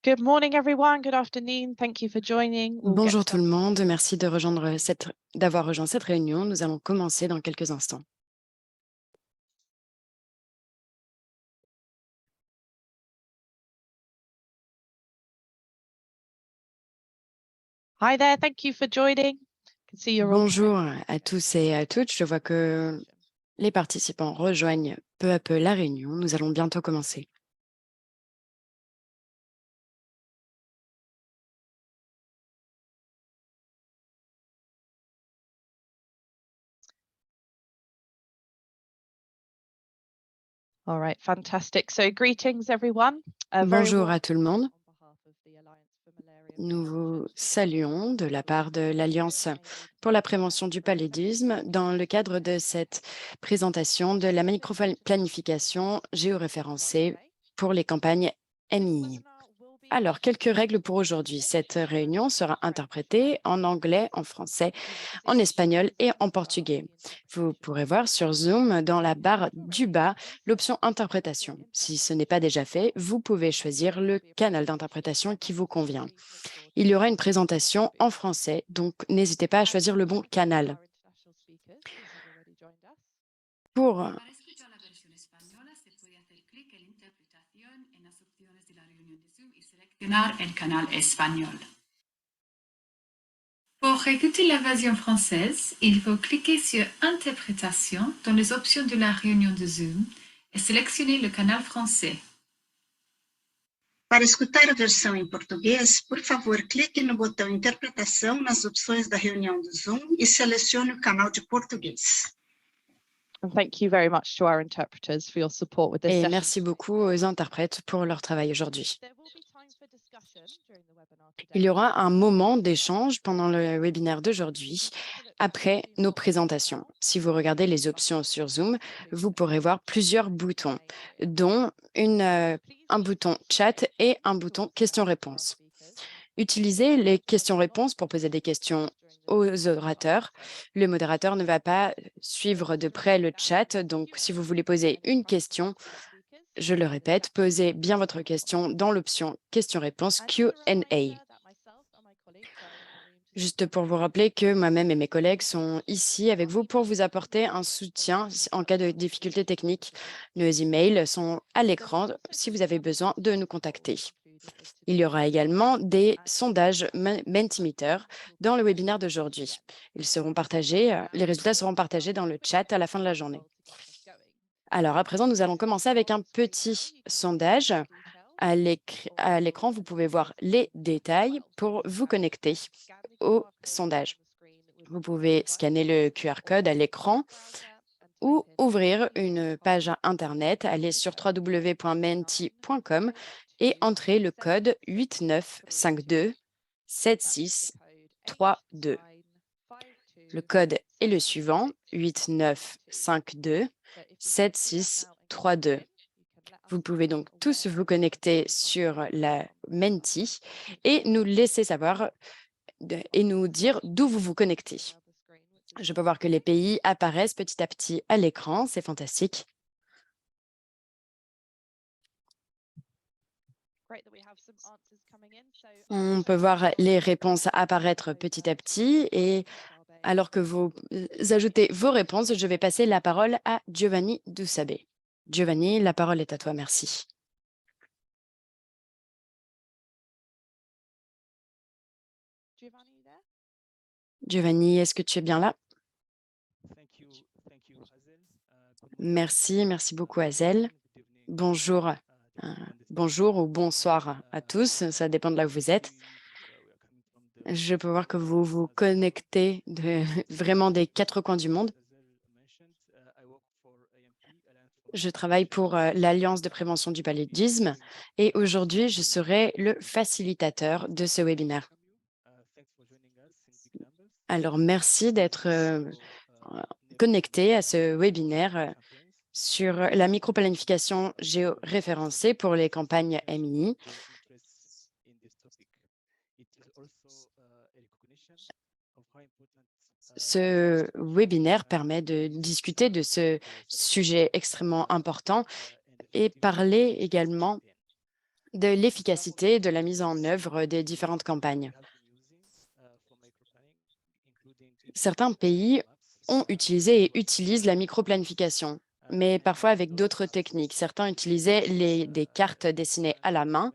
Good morning, everyone. Good afternoon. Thank you for joining. Bonjour tout le monde, merci d'avoir rejoint cette réunion. Nous allons commencer dans quelques instants. Hi there. Thank you for joining. I can see you're all Bonjour à tous et à toutes. Je vois que les participants rejoignent peu à peu la réunion. Nous allons bientôt commencer. All right, fantastic. So greetings, everyone. Bonjour à tout le monde. Nous vous saluons de la part de l'Alliance pour la prévention du paludisme dans le cadre de cette présentation de la microplanification géoréférencée pour les campagnes MII. Alors, quelques règles pour aujourd'hui. Cette réunion sera interprétée en anglais, en français, en espagnol et en portugais. Vous pourrez voir sur Zoom, dans la barre du bas, l'option interprétation. Si ce n'est pas déjà fait, vous pouvez choisir le canal d'interprétation qui vous convient. Il y aura une présentation en français, donc n'hésitez pas à choisir le bon canal. Pour Para escuchar la versión española, se puede hacer clic en Interpretación en las opciones de la reunión de Zoom y seleccionar el canal español. Pour écouter la version française, il faut cliquer sur Interprétation dans les options de la réunion de Zoom et sélectionner le canal français. Para escutar a versão em português, por favor, clique no botão Interpretação nas opções da reunião do Zoom e selecione o canal de português. And thank you very much to our interpreters for your support with this Et session. merci beaucoup aux interprètes pour leur travail aujourd'hui. There will be time for discussion during the webinar today. Il y aura un moment d'échange pendant le webinaire d'aujourd'hui, après nos présentations. Si vous regardez les options sur Zoom, vous pourrez voir plusieurs boutons, dont un bouton chat et un bouton questions-réponses. Utilisez les questions-réponses pour poser des questions aux orateurs. Le modérateur ne va pas suivre de près le chat, donc si vous voulez poser une question, je le répète, posez bien votre question dans l'option questions-réponses Q&A. Juste pour vous rappeler que moi-même et mes collègues sont ici avec vous pour vous apporter un soutien en cas de difficultés techniques. Nos emails sont à l'écran si vous avez besoin de nous contacter. Il y aura également des sondages Mentimeter dans le webinaire d'aujourd'hui. Ils seront partagés, les résultats seront partagés dans le chat à la fin de la journée. Alors, à présent, nous allons commencer avec un petit sondage. À l'écran, vous pouvez voir les détails pour vous connecter au sondage. Vous pouvez scanner le QR code à l'écran ou ouvrir une page Internet, aller sur www.menti.com et entrer le code 89527632. Le code est le suivant, 89527632. Vous pouvez donc tous vous connecter sur la Menti et nous laisser savoir et nous dire d'où vous vous connectez. Je peux voir que les pays apparaissent petit à petit à l'écran, c'est fantastique. On peut voir les réponses apparaître petit à petit et alors que vous ajoutez vos réponses, je vais passer la parole à Giovanni Dussabé. Giovanni, la parole est à toi, merci. Giovanni, est-ce que tu es bien là? Merci, merci beaucoup, Hazel. Bonjour, bonjour ou bonsoir à tous, ça dépend de là où vous êtes. Je peux voir que vous vous connectez vraiment des quatre coins du monde. Je travaille pour l'Alliance de prévention du paludisme et aujourd'hui, je serai le facilitateur de ce webinaire. Alors, merci d'être connecté à ce webinaire sur la microplanification géoréférencée pour les campagnes MII. Ce webinaire permet de discuter de ce sujet extrêmement important et parler également de l'efficacité de la mise en œuvre des différentes campagnes. Certains pays ont utilisé et utilisent la microplanification, mais parfois avec d'autres techniques. Certains utilisaient des cartes dessinées à la main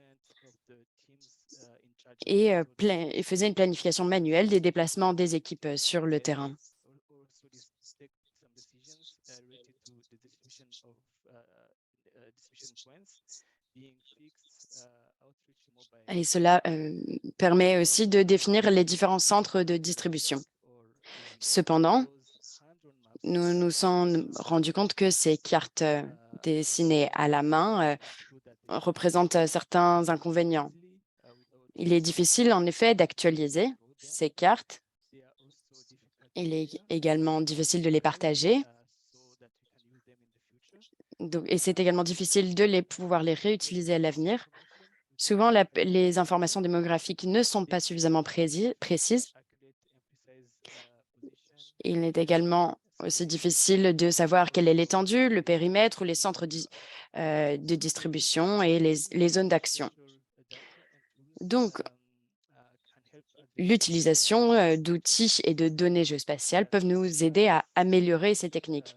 et faisaient une planification manuelle des déplacements des équipes sur le terrain. Et cela permet aussi de définir les différents centres de distribution. Cependant, nous nous sommes rendus compte que ces cartes dessinées à la main représentent certains inconvénients. Il est difficile, en effet, d'actualiser ces cartes. Il est également difficile de les partager. Et c'est également difficile de pouvoir les réutiliser à l'avenir. Souvent, les informations démographiques ne sont pas suffisamment précises. Il est également aussi difficile de savoir quelle est l'étendue, le périmètre ou les centres de distribution et les zones d'action. Donc, l'utilisation d'outils et de données géospatiales peuvent nous aider à améliorer ces techniques.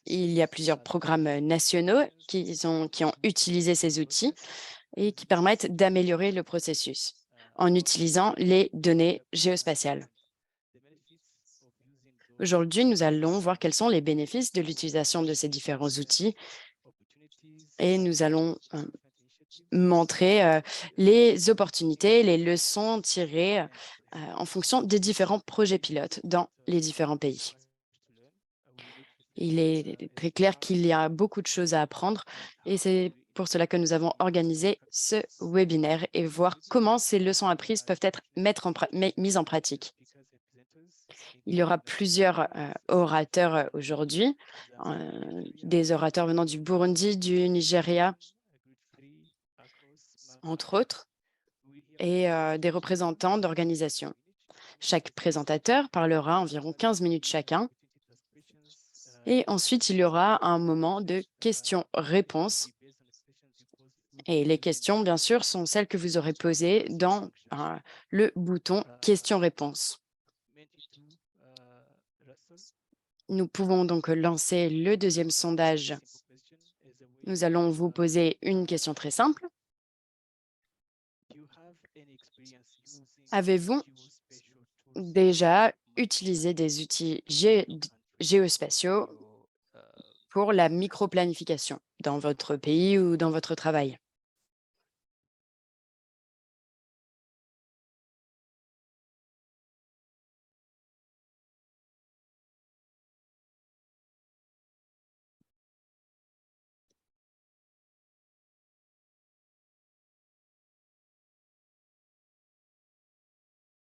Il y a plusieurs programmes nationaux qui ont utilisé ces outils et qui permettent d'améliorer le processus en utilisant les données géospatiales. Aujourd'hui, nous allons voir quels sont les bénéfices de l'utilisation de ces différents outils et nous allons montrer les opportunités, les leçons tirées en fonction des différents projets pilotes dans les différents pays. Il est très clair qu'il y a beaucoup de choses à apprendre et c'est pour cela que nous avons organisé ce webinaire et voir comment ces leçons apprises peuvent être mises en pratique. Il y aura plusieurs orateurs aujourd'hui, des orateurs venant du Burundi, du Nigeria, entre autres, et des représentants d'organisations. Chaque présentateur parlera environ 15 minutes chacun. Et ensuite, il y aura un moment de questions-réponses. Et les questions, bien sûr, sont celles que vous aurez posées dans le bouton questions-réponses. Nous pouvons donc lancer le deuxième sondage. Nous allons vous poser une question très simple. Avez-vous déjà utilisé des outils géospatiaux pour la microplanification dans votre pays ou dans votre travail?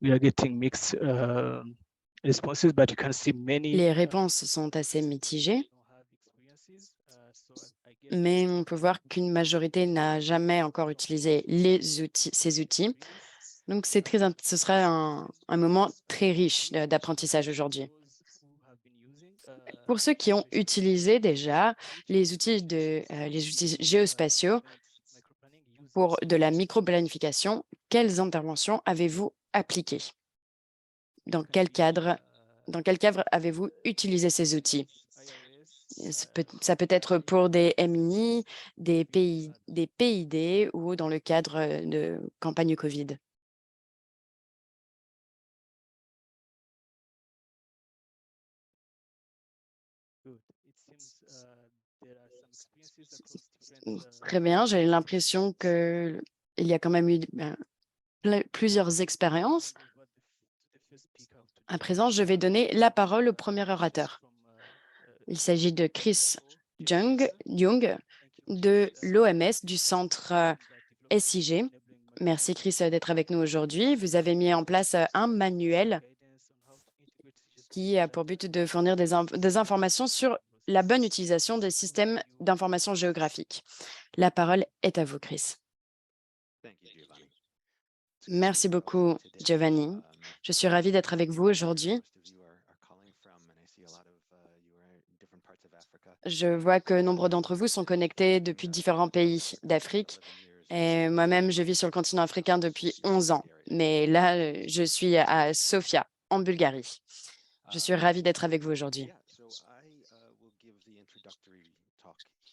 We are getting mixed responses, but you can see many. Les réponses sont assez mitigées, mais on peut voir qu'une majorité n'a jamais encore utilisé ces outils. Donc, ce sera un moment très riche d'apprentissage aujourd'hui. Pour ceux qui ont utilisé déjà les outils géospatiaux pour de la microplanification, quelles interventions avez-vous appliquées? Dans quel cadre avez-vous utilisé ces outils? Ça peut être pour des MINI, des PID ou dans le cadre de campagne Covid. Très bien, j'ai l'impression qu'il y a quand même eu plusieurs expériences. À présent, je vais donner la parole au premier orateur. Il s'agit de Chris Jung de l'OMS, du centre SIG. Merci Chris d'être avec nous aujourd'hui. Vous avez mis en place un manuel qui a pour but de fournir des informations sur la bonne utilisation des systèmes d'information géographique. La parole est à vous, Chris. Merci beaucoup, Giovanni. Je suis ravie d'être avec vous aujourd'hui. Je vois que nombre d'entre vous sont connectés depuis différents pays d'Afrique. Et moi-même, je vis sur le continent africain depuis 11 ans. Mais là, je suis à Sofia, en Bulgarie. Je suis ravie d'être avec vous aujourd'hui.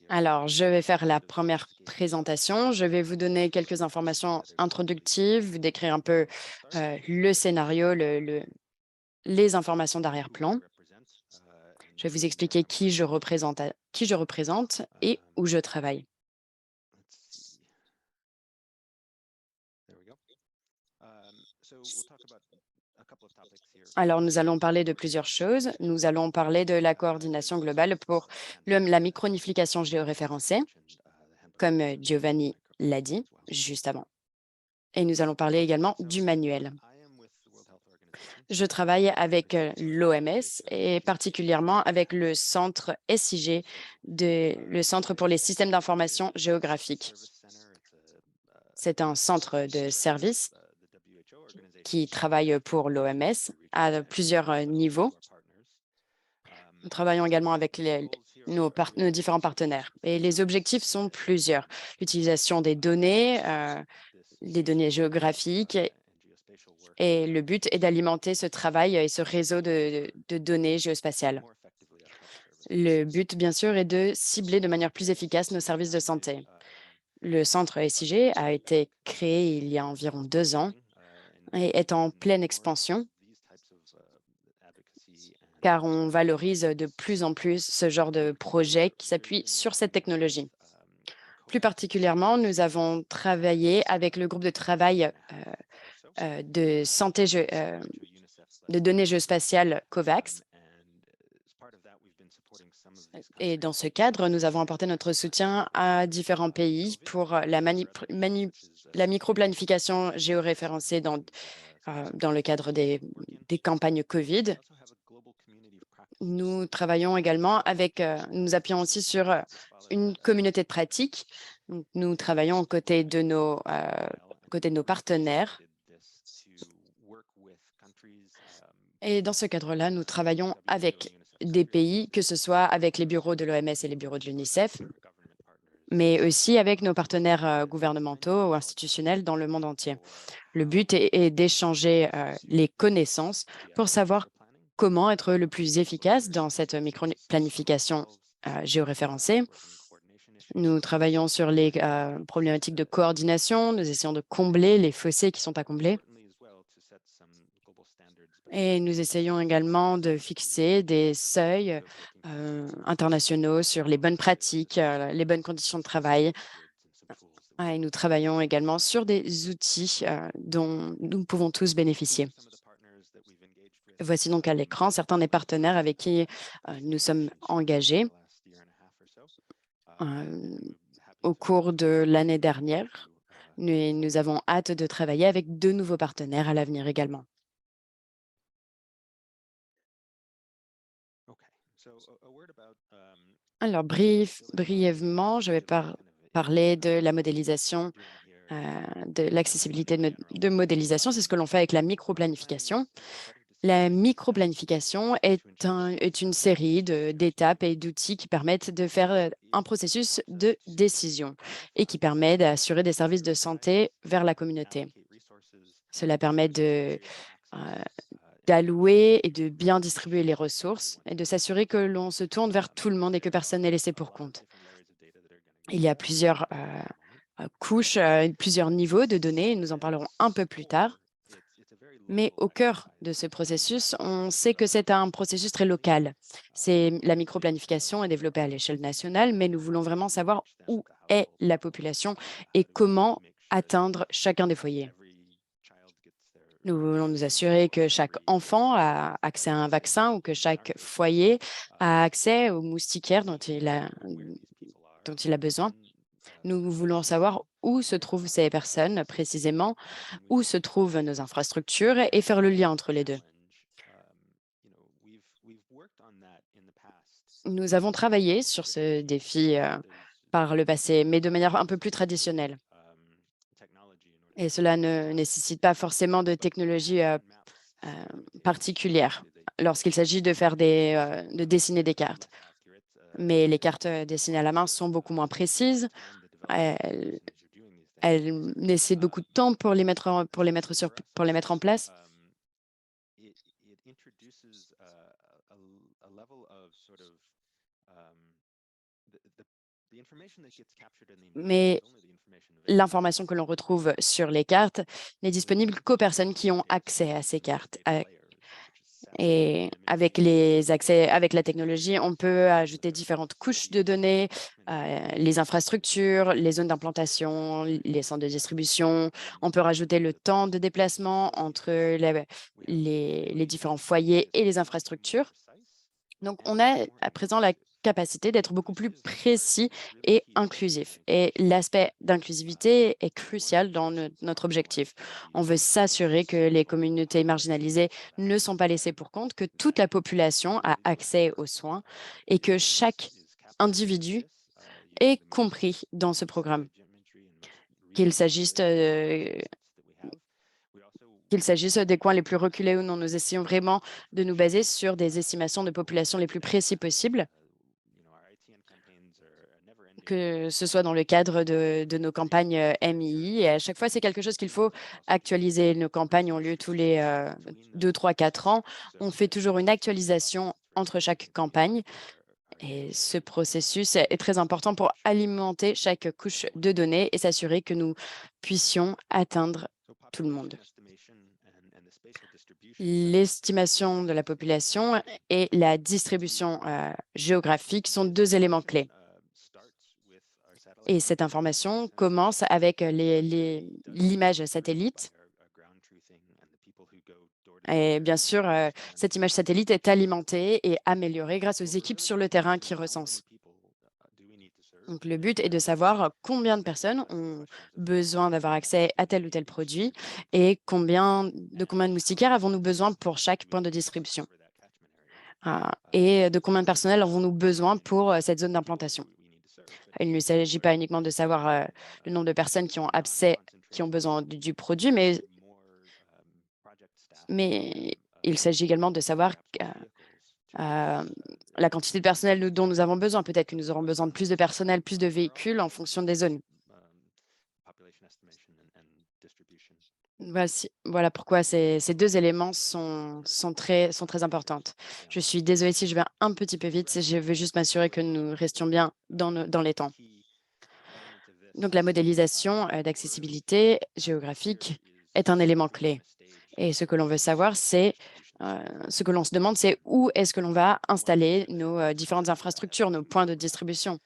Alors, je vais faire la première présentation. Je vais vous donner quelques informations introductives, vous décrire un peu le scénario, les informations d'arrière-plan. Je vais vous expliquer qui je représente et où je travaille. Alors, nous allons parler de plusieurs choses. Nous allons parler de la coordination globale pour la micronification géoréférencée, comme Giovanni l'a dit juste avant. Et nous allons parler également du manuel. Je travaille avec l'OMS et particulièrement avec le centre SIG, le Centre pour les systèmes d'information géographique. C'est un centre de service qui travaille pour l'OMS à plusieurs niveaux. Nous travaillons également avec nos différents partenaires. Et les objectifs sont plusieurs. L'utilisation des données géographiques. Et le but est d'alimenter ce travail et ce réseau de données géospatiales. Le but, bien sûr, est de cibler de manière plus efficace nos services de santé. Le centre SIG a été créé il y a environ 2 ans et est en pleine expansion, car on valorise de plus en plus ce genre de projet qui s'appuie sur cette technologie. Plus particulièrement, nous avons travaillé avec le groupe de travail de santé de données géospatiales COVAX. Et dans ce cadre, nous avons apporté notre soutien à différents pays pour la microplanification géoréférencée dans le cadre des campagnes COVID. Nous travaillons également nous appuyons aussi sur une communauté de pratique. Donc, nous travaillons aux côtés de nos partenaires. Et dans ce cadre-là, nous travaillons avec des pays, que ce soit avec les bureaux de l'OMS et les bureaux de l'UNICEF, mais aussi avec nos partenaires gouvernementaux ou institutionnels dans le monde entier. Le but est d'échanger les connaissances pour savoir comment être le plus efficace dans cette micro-planification géoréférencée. Nous travaillons sur les problématiques de coordination. Nous essayons de combler les fossés qui sont à combler. Et nous essayons également de fixer des seuils internationaux sur les bonnes pratiques, les bonnes conditions de travail. Et nous travaillons également sur des outils dont nous pouvons tous bénéficier. Voici donc à l'écran certains des partenaires avec qui nous sommes engagés au cours de l'année dernière. Nous avons hâte de travailler avec de nouveaux partenaires à l'avenir également. Alors, brièvement, je vais parler de la modélisation, de l'accessibilité de modélisation. C'est ce que l'on fait avec la microplanification. La microplanification est une série d'étapes et d'outils qui permettent de faire un processus de décision et qui permet d'assurer des services de santé vers la communauté. Cela permet d'allouer et de bien distribuer les ressources et de s'assurer que l'on se tourne vers tout le monde et que personne n'est laissé pour compte. Il y a plusieurs couches, plusieurs niveaux de données, et nous en parlerons un peu plus tard. Mais au cœur de ce processus, on sait que c'est un processus très local. La microplanification est développée à l'échelle nationale, mais nous voulons vraiment savoir où est la population et comment atteindre chacun des foyers. Nous voulons nous assurer que chaque enfant a accès à un vaccin ou que chaque foyer a accès aux moustiquaires dont il a besoin. Nous voulons savoir où se trouvent ces personnes précisément, où se trouvent nos infrastructures et faire le lien entre les deux. Nous avons travaillé sur ce défi par le passé, mais de manière un peu plus traditionnelle. Et cela ne nécessite pas forcément de technologie particulière lorsqu'il s'agit de dessiner des cartes. mais les cartes dessinées à la main sont beaucoup moins précises. Elles nécessitent beaucoup de temps pour les mettre en place. Mais l'information que l'on retrouve sur les cartes n'est disponible qu'aux personnes qui ont accès à ces cartes. Et avec la technologie, on peut ajouter différentes couches de données, les infrastructures, les zones d'implantation, les centres de distribution. On peut rajouter le temps de déplacement entre les différents foyers et les infrastructures. Donc, on a à présent la capacité d'être beaucoup plus précis et inclusif. Et l'aspect d'inclusivité est crucial dans notre objectif. On veut s'assurer que les communautés marginalisées ne sont pas laissées pour compte, que toute la population a accès aux soins et que chaque individu est compris dans ce programme, qu'il s'agisse des coins les plus reculés ou non. Nous essayons vraiment de nous baser sur des estimations de population les plus précises possibles, que ce soit dans le cadre de nos campagnes MII. Et à chaque fois, c'est quelque chose qu'il faut actualiser. Nos campagnes ont lieu tous les 2, 3, 4 ans. On fait toujours une actualisation entre chaque campagne. Et ce processus est très important pour alimenter chaque couche de données et s'assurer que nous puissions atteindre tout le monde. L'estimation de la population et la distribution géographique sont 2 éléments clés. Et cette information commence avec l'image satellite. Et bien sûr, cette image satellite est alimentée et améliorée grâce aux équipes sur le terrain qui recensent. Donc, le but est de savoir combien de personnes ont besoin d'avoir accès à tel ou tel produit et de combien de moustiquaires avons-nous besoin pour chaque point de distribution. Et de combien de personnel avons-nous besoin pour cette zone d'implantation. Il ne s'agit pas uniquement de savoir le nombre de personnes qui ont besoin du produit, mais il s'agit également de savoir la quantité de personnel dont nous avons besoin. Peut-être que nous aurons besoin de plus de personnel, plus de véhicules en fonction des zones. Voilà pourquoi ces 2 éléments sont très importants. Je suis désolée si je vais un petit peu vite. Je veux juste m'assurer que nous restions bien dans les temps. Donc, la modélisation d'accessibilité géographique est un élément clé. Et ce que l'on veut savoir, ce que l'on se demande, c'est où est-ce que l'on va installer nos différentes infrastructures, nos points de distribution.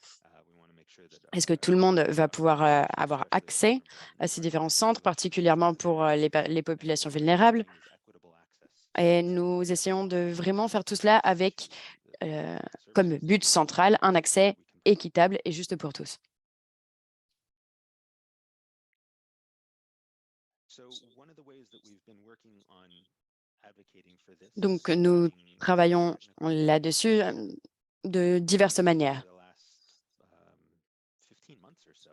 Est-ce que tout le monde va pouvoir avoir accès à ces différents centres, particulièrement pour les populations vulnérables? Et nous essayons de vraiment faire tout cela avec comme but central un accès équitable et juste pour tous. Donc, nous travaillons là-dessus de diverses manières.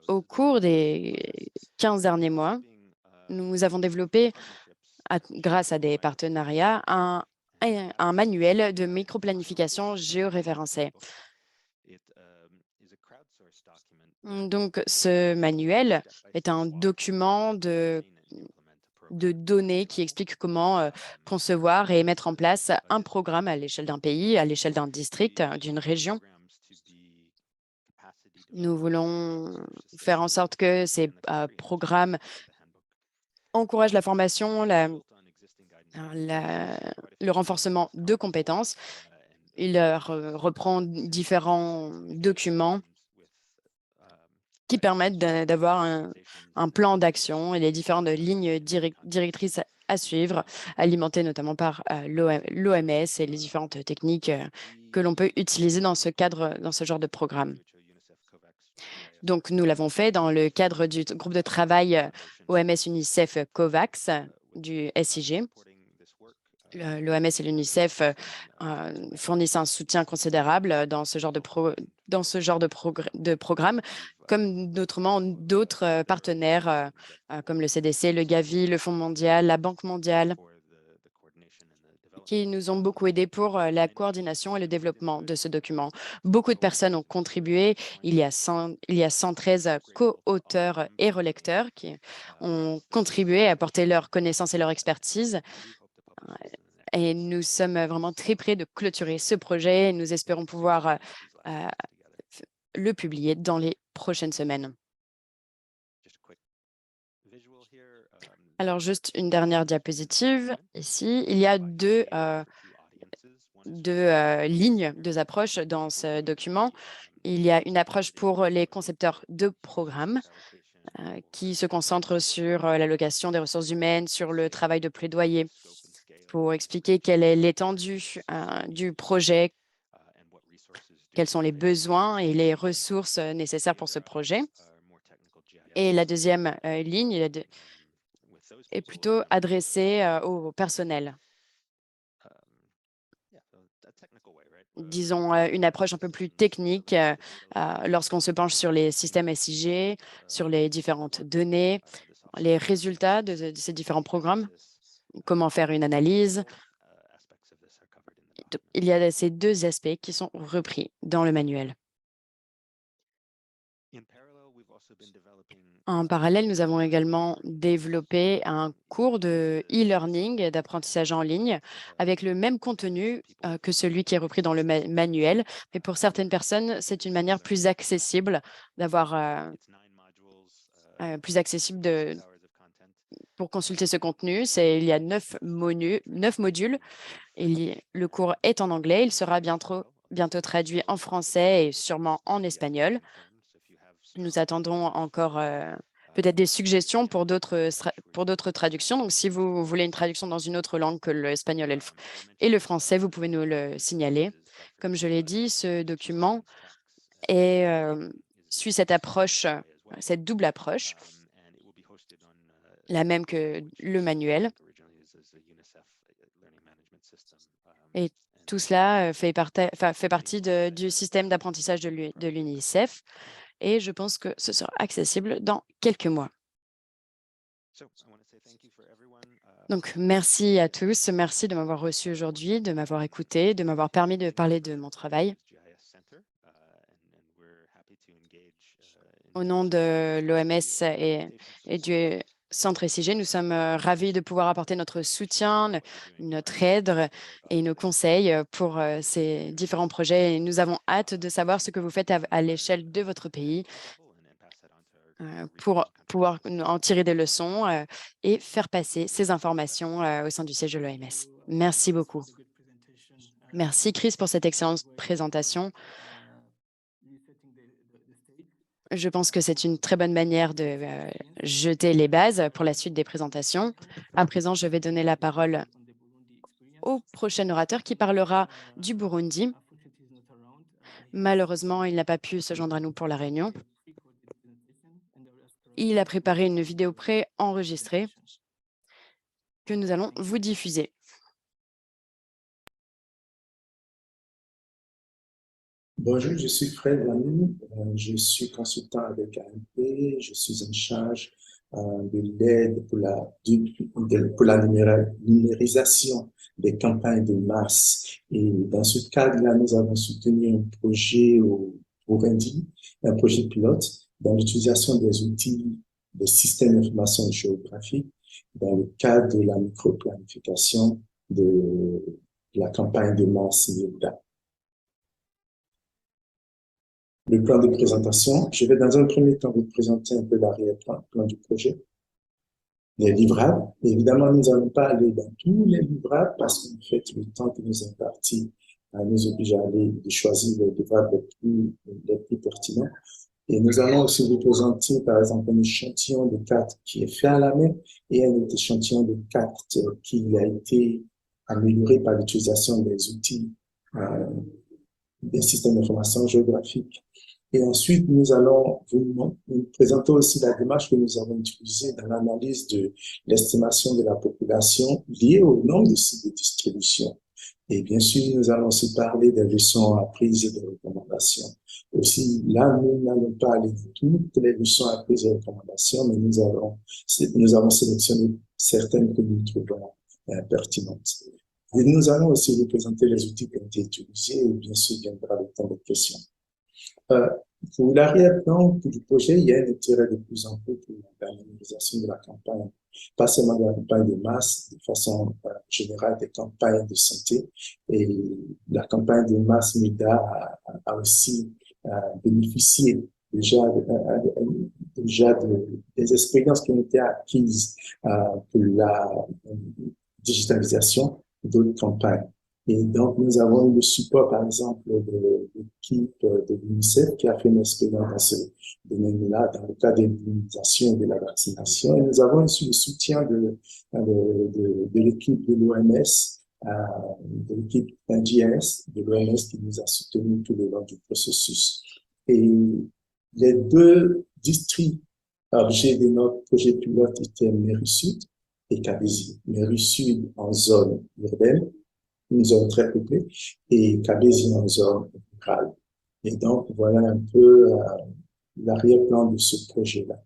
Au cours des 15 derniers mois, nous avons développé, grâce à des partenariats, un manuel de microplanification géoréférencée. Donc, ce manuel est un document de données qui explique comment concevoir et mettre en place un programme à l'échelle d'un pays, à l'échelle d'un district, d'une région. Nous voulons faire en sorte que ces programmes encouragent la formation, le renforcement de compétences. Il reprend différents documents qui permettent d'avoir un plan d'action et les différentes lignes directrices à suivre, alimentées notamment par l'OMS et les différentes techniques que l'on peut utiliser dans ce genre de programme. Donc, nous l'avons fait dans le cadre du groupe de travail OMS-UNICEF-COVAX du SIG. L'OMS et l'UNICEF fournissent un soutien considérable dans ce genre de programme, comme d'autres partenaires comme le CDC, le Gavi, le Fonds mondial, la Banque mondiale, qui nous ont beaucoup aidés pour la coordination et le développement de ce document. Beaucoup de personnes ont contribué. Il y a 113 co-auteurs et relecteurs qui ont contribué à apporter leurs connaissances et leur expertise. Et nous sommes vraiment très près de clôturer ce projet et nous espérons pouvoir le publier dans les prochaines semaines. Alors, juste une dernière diapositive ici. Il y a deux lignes, deux approches dans ce document. Il y a une approche pour les concepteurs de programmes qui se concentre sur l'allocation des ressources humaines, sur le travail de plaidoyer, pour expliquer quelle est l'étendue du projet, quels sont les besoins et les ressources nécessaires pour ce projet. Et la deuxième ligne est plutôt adressée au personnel. Disons, une approche un peu plus technique lorsqu'on se penche sur les systèmes SIG, sur les différentes données, les résultats de ces différents programmes, comment faire une analyse. Il y a ces deux aspects qui sont repris dans le manuel. En parallèle, nous avons également développé un cours de e-learning, d'apprentissage en ligne, avec le même contenu que celui qui est repris dans le manuel. Mais pour certaines personnes, c'est une manière plus accessible d'avoir pour consulter ce contenu. Il y a 9 modules. Le cours est en anglais. Il sera bientôt traduit en français et sûrement en espagnol. Nous attendons encore peut-être des suggestions pour d'autres traductions. Donc, si vous voulez une traduction dans une autre langue que l'espagnol et le français, vous pouvez nous le signaler. Comme je l'ai dit, ce document suit cette approche, cette double approche, la même que le manuel. Et tout cela fait partie du système d'apprentissage de l'UNICEF. Et je pense que ce sera accessible dans quelques mois. Donc, merci à tous. Merci de m'avoir reçu aujourd'hui, de m'avoir écouté, de m'avoir permis de parler de mon travail. Au nom de l'OMS et du Centre SIG, nous sommes ravis de pouvoir apporter notre soutien, notre aide et nos conseils pour ces différents projets. Et nous avons hâte de savoir ce que vous faites à l'échelle de votre pays pour pouvoir en tirer des leçons et faire passer ces informations au sein du siège de l'OMS. Merci beaucoup. Merci, Chris, pour cette excellente présentation. Je pense que c'est une très bonne manière de jeter les bases pour la suite des présentations. À présent, je vais donner la parole au prochain orateur qui parlera du Burundi. Malheureusement, il n'a pas pu se joindre à nous pour la réunion. Il a préparé une vidéo pré-enregistrée que nous allons vous diffuser. Bonjour, je suis Fred Lamy, je suis consultant avec AMP, je suis en charge de l'aide pour la numérisation des campagnes de masse. Et dans ce cadre-là, nous avons soutenu un projet au Burundi, un projet pilote dans l'utilisation des outils de systèmes d'information géographique dans le cadre de la microplanification de la campagne de masse NIRDA. Le plan de présentation, je vais dans un premier temps vous présenter un peu l'arrière-plan du projet, les livrables. Évidemment, nous n'allons pas aller dans tous les livrables parce qu'en fait, le temps qui nous est imparti nous oblige à aller de choisir les livrables les plus pertinents. Et nous allons aussi vous présenter, par exemple, un échantillon de cartes qui est fait à la main et un autre échantillon de cartes qui a été amélioré par l'utilisation des outils des systèmes d'information géographique. Et ensuite, nous allons vous présenter aussi la démarche que nous avons utilisée dans l'analyse de l'estimation de la population liée au nombre de sites de distribution. Et bien sûr, nous allons aussi parler des leçons apprises et des recommandations. Aussi, là, nous n'allons pas aller de toutes les leçons apprises et recommandations, mais nous avons sélectionné certaines que nous trouvons pertinentes. Et nous allons aussi vous présenter les outils qui ont été utilisés et bien sûr, viendra le temps de questions. Pour l'arrière-plan du projet, il y a un intérêt de plus en plus pour la numérisation de la campagne, pas seulement de la campagne de masse, de façon générale des campagnes de santé. Et la campagne de masse MEDA a aussi bénéficié déjà des expériences qui ont été acquises pour la digitalisation d'autres campagnes. Et donc, nous avons eu le support, par exemple, de l'équipe de l'UNICEF qui a fait une expérience dans ce domaine-là, dans le cadre de l'immunisation et de la vaccination. Et nous avons aussi le soutien de l'équipe de l'OMS, de l'équipe NGS, de l'OMS qui nous a soutenus tout le long du processus. Et les deux districts objets de notre projet pilote étaient Mairie Sud et Cabésie. Mairie Sud en zone urbaine, une zone très peuplée, et Cabésie en zone rurale. Et donc, voilà un peu l'arrière-plan de ce projet-là.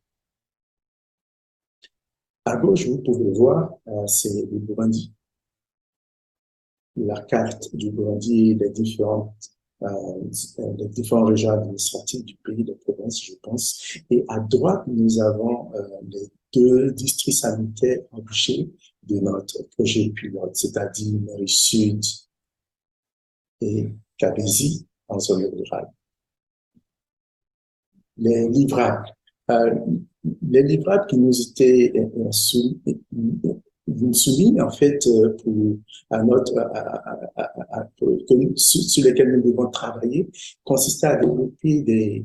À gauche, vous pouvez voir, c'est le Burundi. La carte du Burundi et les différentes régions administratives du pays, de province, je pense. Et à droite, nous avons les deux districts sanitaires objets de notre projet pilote, c'est-à-dire Mairie Sud et Cabésie en zone rurale. Les livrables. Les livrables qui nous étaient soumis en fait sur lesquels nous devons travailler consistait à développer des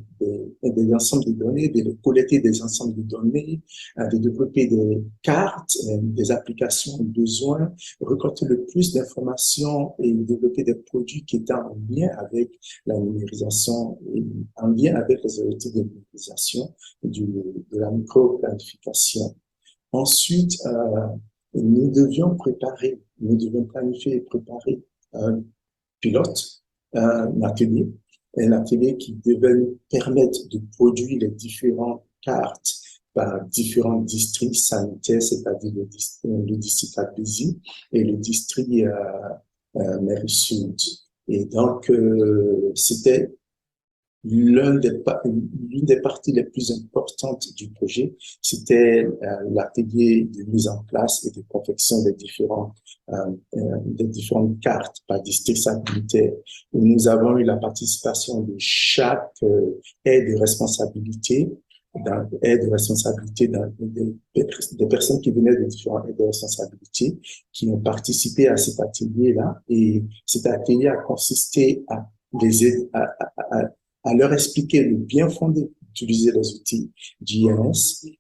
ensembles de données, de collecter des ensembles de données, de développer des cartes, des applications besoin, récolter le plus d'informations et développer des produits qui étaient en lien avec la numérisation et en lien avec les objectifs de numérisation de la micro-planification. Ensuite, nous devions planifier et préparer un pilote, un atelier qui devait nous permettre de produire les différentes cartes par différents districts sanitaires, c'est-à-dire le district Cabésie et le district Mairie Sud. Et donc, c'était l'une des parties les plus importantes du projet, c'était l'atelier de mise en place et de confection des différentes cartes par district sanitaire, où nous avons eu la participation de chaque aide de responsabilité, des personnes qui venaient de différents aides de responsabilité, qui ont participé à cet atelier-là. Et cet atelier a consisté à les aider à leur expliquer le bien fondé d'utiliser les outils GIS,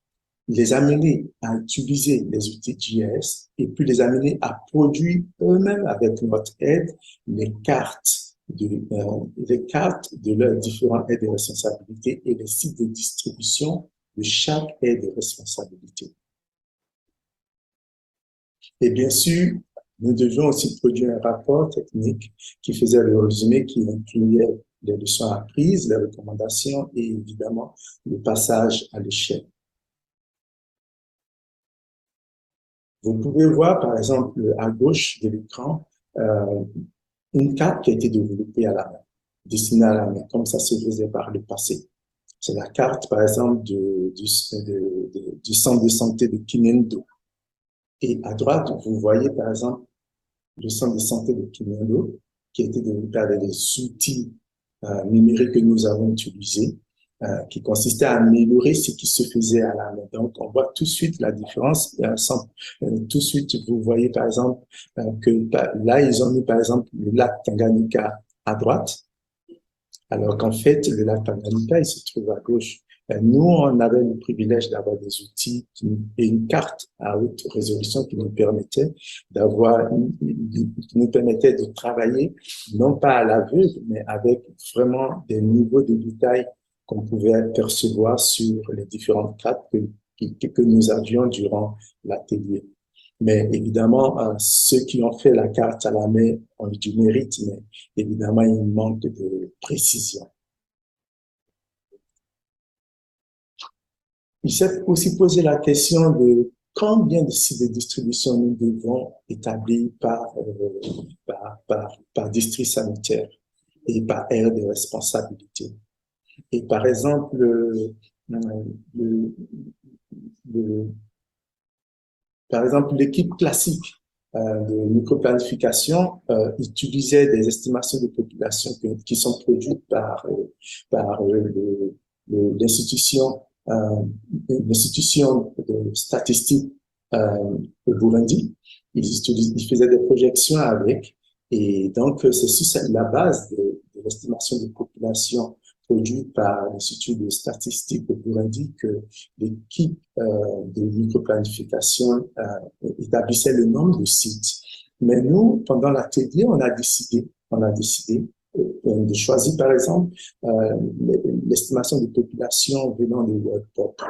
les amener à utiliser les outils GIS et puis les amener à produire eux-mêmes avec notre aide les cartes de leurs différentes aides de responsabilité et les sites de distribution de chaque aide de responsabilité. Et bien sûr, nous devions aussi produire un rapport technique qui faisait le résumé, qui incluait les leçons apprises, les recommandations et évidemment le passage à l'échelle. Vous pouvez voir par exemple à gauche de l'écran une carte qui a été développée à la main, dessinée à la main, comme ça se faisait par le passé. C'est la carte par exemple du centre de santé de Kinendo. Et à droite, vous voyez par exemple le centre de santé de Kinendo qui a été développé avec des outils numériques que nous avons utilisés, qui consistait à améliorer ce qui se faisait à la main. Donc, on voit tout de suite la différence. Tout de suite, vous voyez par exemple que là, ils ont mis par exemple le lac Tanganyika à droite, alors qu'en fait, le lac Tanganyika, il se trouve à gauche. Nous, on avait le privilège d'avoir des outils et une carte à haute résolution qui nous permettait de travailler, non pas à l'aveugle, mais avec vraiment des niveaux de détail qu'on pouvait percevoir sur les différentes cartes que nous avions durant l'atelier. Mais évidemment, ceux qui ont fait la carte à la main ont eu du mérite, mais évidemment, il manque de précision. Il s'est aussi posé la question de combien de sites de distribution nous devons établir par district sanitaire et par aire de responsabilité. Et par exemple, l'équipe classique de microplanification utilisait des estimations de population qui sont produites par l'institution de statistique de Burundi. Ils faisaient des projections avec, et donc c'est sur la base de l'estimation de population produite par l'Institut de statistique de Burundi que l'équipe de microplanification établissait le nombre de sites. Mais nous, pendant l'atelier, on a décidé de choisir, par exemple, l'estimation de population venant de World Pop.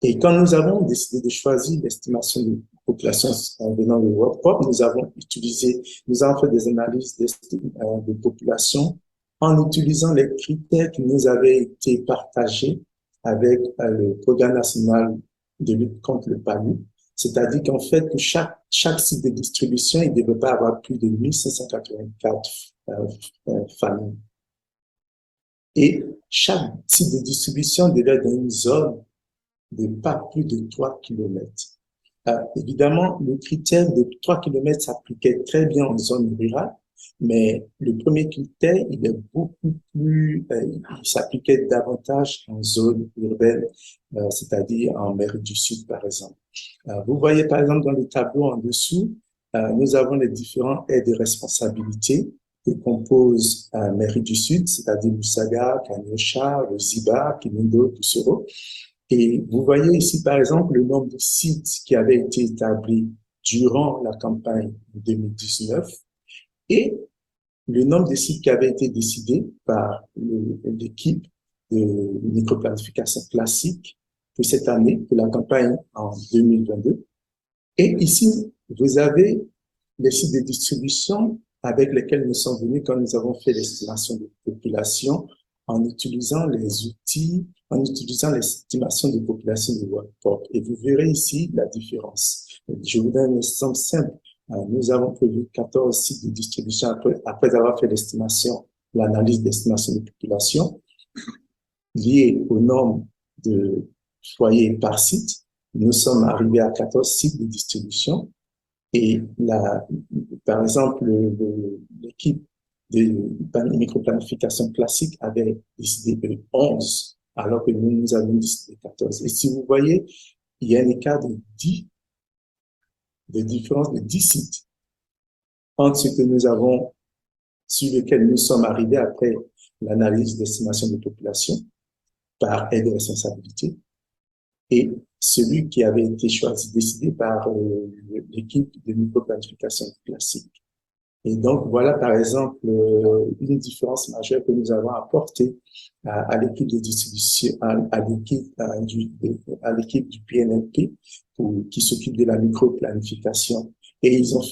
Et quand nous avons décidé de choisir l'estimation de population venant de World Pop, nous avons fait des analyses de population en utilisant les critères qui nous avaient été partagés avec le Programme national de lutte contre le palud. C'est-à-dire qu'en fait, que chaque site de distribution, il ne devait pas avoir plus de 1584 familles. Et chaque site de distribution devait être dans une zone de pas plus de 3 km. Évidemment, le critère de 3 km s'appliquait très bien en zone rurale, mais le premier critère, il est beaucoup plus, il s'appliquait davantage en zone urbaine, c'est-à-dire en Amérique du Sud, par exemple. Vous voyez, par exemple, dans le tableau en dessous, nous avons les différents aides de responsabilité que composent Amérique du Sud, c'est-à-dire Lusaga, Kanyosha, Ziba, Kinindo, Tusoro. Et vous voyez ici, par exemple, le nombre de sites qui avaient été établis durant la campagne 2019 et le nombre de sites qui avaient été décidés par l'équipe de microplanification classique pour cette année, pour la campagne en 2022. Et ici, vous avez les sites de distribution avec lesquels nous sommes venus quand nous avons fait l'estimation de population en utilisant les outils, en utilisant l'estimation de population de World Pop. Et vous verrez ici la différence. Je vous donne un exemple simple. Nous avons prévu 14 sites de distribution après avoir fait l'estimation, l'analyse d'estimation de population liée au nombre de foyers par site. Nous sommes arrivés à 14 sites de distribution et par exemple, l'équipe de microplanification classique avait décidé de 11, alors que nous avons décidé 14. Et si vous voyez, il y a un écart de différence de 10 sites entre ce que nous avons, sur lequel nous sommes arrivés après l'analyse d'estimation de population par aide de responsabilité, et celui qui avait été choisi, décidé par l'équipe de microplanification classique. Et donc, voilà, par exemple, une différence majeure que nous avons apportée à l'équipe de distribution, à l'équipe du PNLP, qui s'occupe de la microplanification. Et ils ont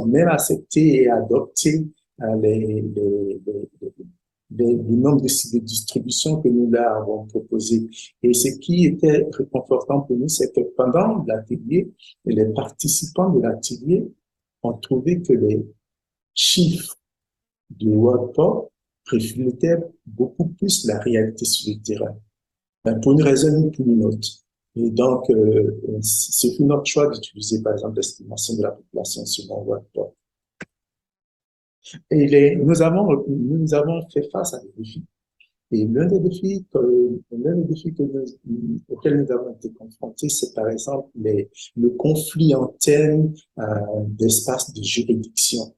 même accepté et adopté le nombre de sites de distribution que nous leur avons proposé. Et ce qui était réconfortant pour nous, c'est que pendant l'atelier, les participants de l'atelier ont trouvé que les chiffres de World Pop reflétaient beaucoup plus la réalité sur le terrain, pour une raison ou pour une autre. Et donc, ce fut notre choix d'utiliser, par exemple, l'estimation de la population selon World Pop. Et nous avons fait face à des défis. Et l'un des défis auxquels nous avons été confrontés, c'est par exemple le conflit en termes d'espace de juridiction.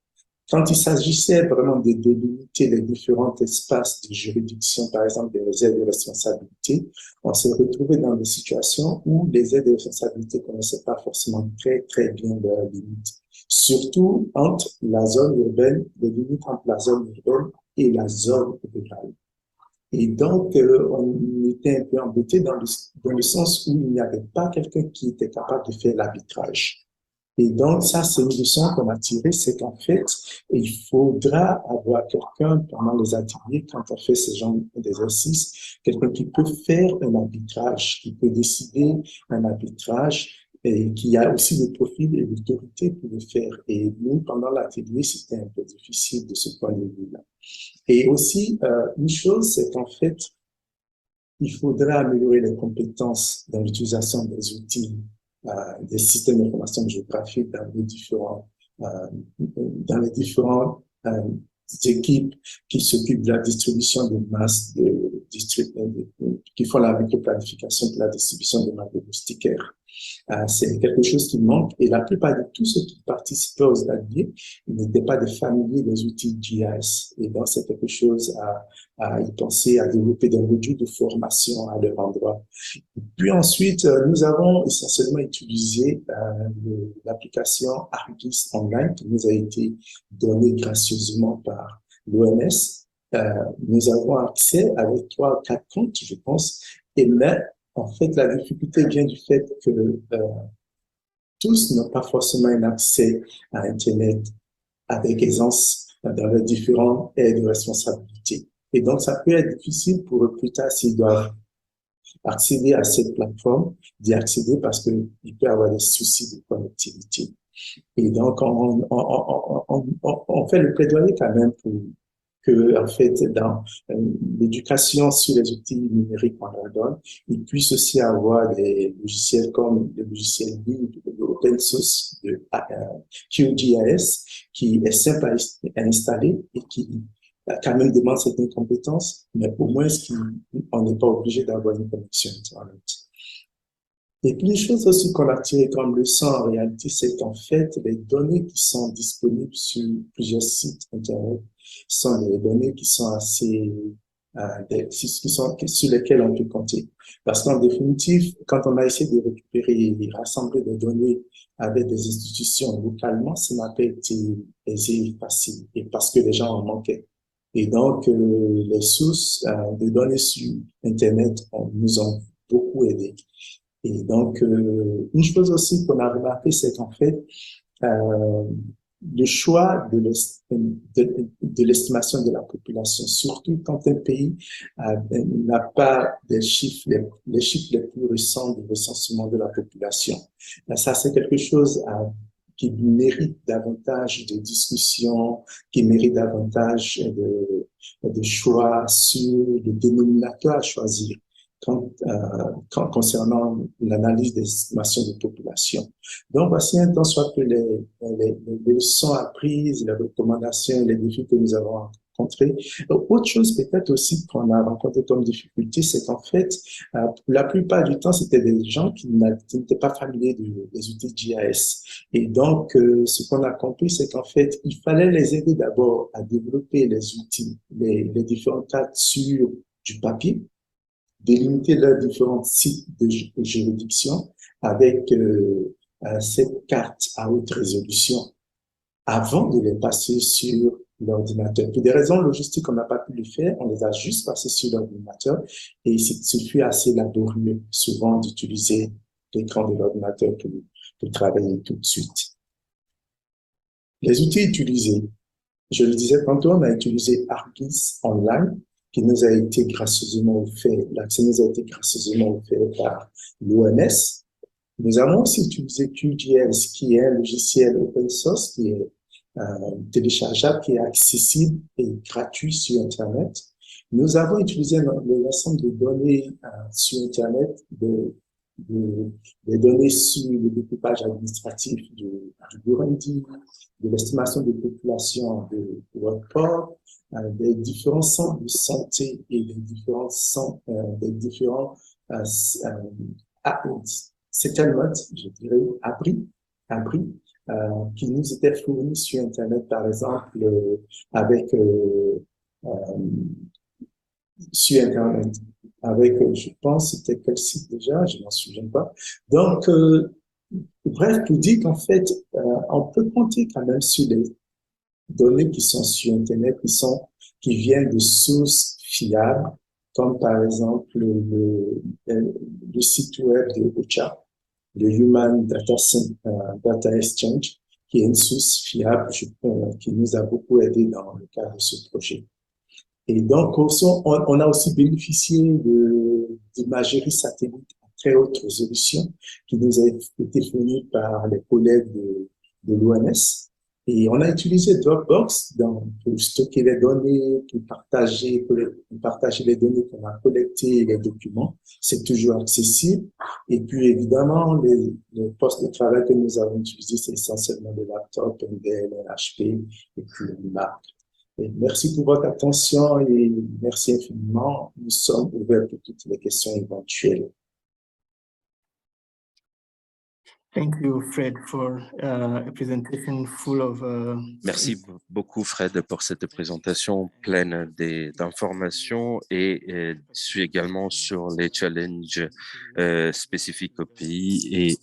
Quand il s'agissait vraiment de délimiter les différents espaces de juridiction, par exemple des aides de responsabilité, on s'est retrouvé dans des situations où les aides de responsabilité ne connaissaient pas forcément très, très bien leurs limites. Surtout entre la zone urbaine, les limites entre la zone urbaine et la zone rurale. Et donc, on était un peu embêté dans le sens où il n'y avait pas quelqu'un qui était capable de faire l'arbitrage. Et donc, ça, c'est une leçon qu'on a tirée, c'est qu'en fait, il faudra avoir quelqu'un pendant les ateliers, quand on fait ce genre d'exercice, quelqu'un qui peut faire un arbitrage, qui peut décider un arbitrage et qui a aussi le profil et l'autorité pour le faire. Et nous, pendant l'atelier, c'était un peu difficile de ce point de vue-là. Et aussi, une chose, c'est qu'en fait, il faudra améliorer les compétences dans l'utilisation des outils, des systèmes d'information géographique dans les différentes équipes qui s'occupent de la distribution de masse, qui font la microplanification pour la distribution de masse de moustiquaires. C'est quelque chose qui manque et la plupart de tous ceux qui participaient aux ateliers n'étaient pas des familiers des outils GIS. Et donc, c'est quelque chose à y penser, à développer des modules de formation à leur endroit. Puis ensuite, nous avons essentiellement utilisé l'application ArcGIS Online qui nous a été donnée gracieusement par l'OMS. Nous avons accès avec 3 ou 4 comptes, je pense, et là, en fait, la difficulté vient du fait que tous n'ont pas forcément un accès à Internet avec aisance dans les différents aires de responsabilité. Et donc, ça peut être difficile pour eux plus tard s'ils doivent accéder à cette plateforme, d'y accéder parce qu'il peut y avoir des soucis de connectivité. Et donc, on fait le plaidoyer quand même pour que, en fait, dans l'éducation sur les outils numériques qu'on leur donne, ils puissent aussi avoir des logiciels comme le logiciel libres de open source de QGIS, qui est simple à installer et qui quand même demande certaines compétences, mais au moins on n'est pas obligé d'avoir une connexion Internet. Et puis, une chose aussi qu'on a tiré comme leçon en réalité, c'est qu'en fait, les données qui sont disponibles sur plusieurs sites Internet sont des données qui sont assez, sur lesquelles on peut compter. Parce qu'en définitive, quand on a essayé de récupérer et rassembler des données avec des institutions localement, ça n'a pas été aisé et facile, et parce que les gens en manquaient. Et donc, les sources de données sur Internet nous ont beaucoup aidés. Et donc, une chose aussi qu'on a remarqué, c'est qu'en fait, le choix de l'estimation de la population, surtout quand un pays n'a pas les chiffres les plus récents du recensement de la population. Ça, c'est quelque chose qui mérite davantage de discussions, qui mérite davantage de choix sur le dénominateur à choisir. Concernant l'analyse des estimations de population. Donc, voici un temps soit que les leçons apprises, les recommandations, les défis que nous avons rencontrés. Autre chose peut-être aussi qu'on a rencontré comme difficulté, c'est qu'en fait, la plupart du temps, c'était des gens qui n'étaient pas familiers des outils GIS. Et donc, ce qu'on a compris, c'est qu'en fait, il fallait les aider d'abord à développer les outils, les différents cas sur du papier, délimiter leurs différents sites de juridiction avec cette carte à haute résolution avant de les passer sur l'ordinateur. Pour des raisons logistiques, on n'a pas pu le faire, on les a juste passés sur l'ordinateur et ce fut assez laborieux souvent d'utiliser l'écran de l'ordinateur pour travailler tout de suite. Les outils utilisés. Je le disais tantôt, on a utilisé ArcGIS Online, qui nous a été gracieusement offert, l'accès nous a été gracieusement offert par l'OMS. Nous avons aussi utilisé QGIS, qui est un logiciel open source, qui est téléchargeable, qui est accessible et gratuit sur Internet. Nous avons utilisé l'ensemble de données sur Internet, des données sur le découpage administratif du Burundi, de l'estimation de population de Worldport, des différents centres de santé et des différents settlements, je dirais, abris, qui nous étaient fournis sur Internet, par exemple, sur Internet, je pense, c'était quel site déjà, je m'en souviens pas. Donc, bref, pour dire qu'en fait, on peut compter quand même sur les données qui sont sur Internet, qui viennent de sources fiables, comme par exemple le site web de OCHA, le Human Data Exchange, qui est une source fiable qui nous a beaucoup aidé dans le cadre de ce projet. Et donc, on a aussi bénéficié d'imagerie satellite à très haute résolution qui nous a été fournie par les collègues de l'OMS. Et on a utilisé Dropbox pour stocker les données, pour partager les données qu'on a collectées et les documents. C'est toujours accessible. Et puis, évidemment, les postes de travail que nous avons utilisés, c'est essentiellement des laptops, Dell, HP et puis Mac. Et merci pour votre attention et merci infiniment. Nous sommes ouverts pour toutes les questions éventuelles. Thank you, Fred, for a presentation full of. Merci beaucoup, Fred, pour cette présentation pleine d'informations et également sur les challenges spécifiques au pays et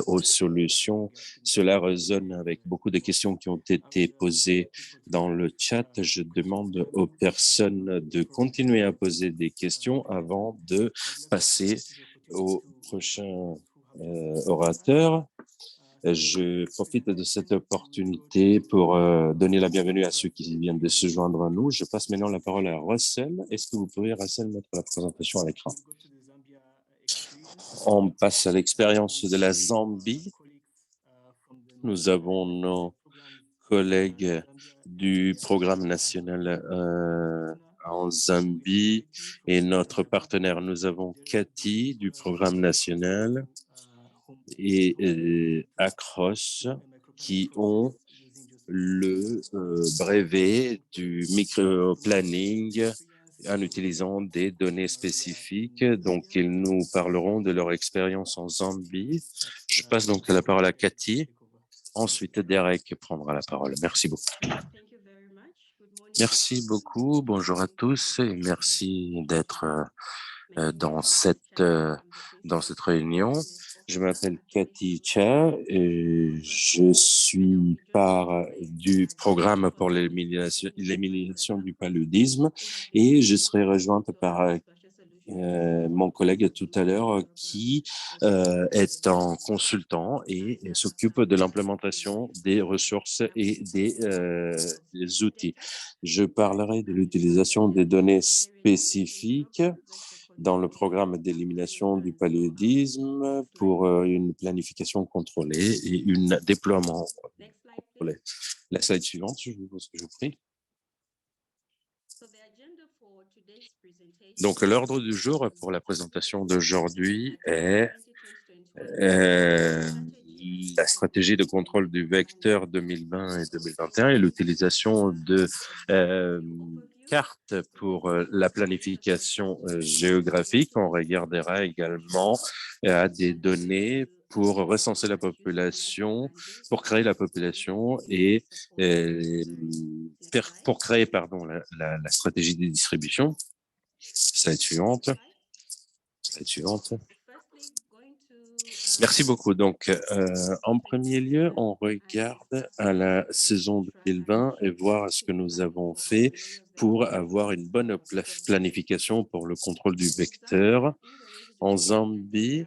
aux solutions. Cela résonne avec beaucoup de questions qui ont été posées dans le chat. Je demande aux personnes de continuer à poser des questions avant de passer au prochain orateur. Je profite de cette opportunité pour donner la bienvenue à ceux qui viennent de se joindre à nous. Je passe maintenant la parole à Russell. Est-ce que vous pouvez, Russell, mettre la présentation à l'écran? On passe à l'expérience de la Zambie. Nous avons nos collègues du programme national en Zambie et notre partenaire. Nous avons Cathy du programme national et Acros qui ont le brevet du micro-planning en utilisant des données spécifiques. Donc, ils nous parleront de leur expérience en Zambie. Je passe donc la parole à Cathy. Ensuite, Derek prendra la parole. Merci beaucoup. Merci beaucoup. Bonjour à tous et merci d'être dans cette réunion. Je m'appelle Cathy Cha et je suis part du programme pour l'élimination du paludisme et je serai rejointe par mon collègue tout à l'heure qui est un consultant et s'occupe de l'implémentation des ressources et des outils. Je parlerai de l'utilisation des données spécifiques dans le programme d'élimination du paludisme pour une planification contrôlée et un déploiement contrôlé. La slide suivante, je vous prie. Donc, l'ordre du jour pour la présentation d'aujourd'hui est la stratégie de contrôle du vecteur 2020 et 2021 et l'utilisation de cartes pour la planification géographique. On regardera également à des données pour recenser la population, pour créer la population et pour créer la stratégie de distribution. Slide suivante. Slide suivante. Merci beaucoup. Donc, en premier lieu, on regarde à la saison 2020 et voir ce que nous avons fait pour avoir une bonne planification pour le contrôle du vecteur. En Zambie,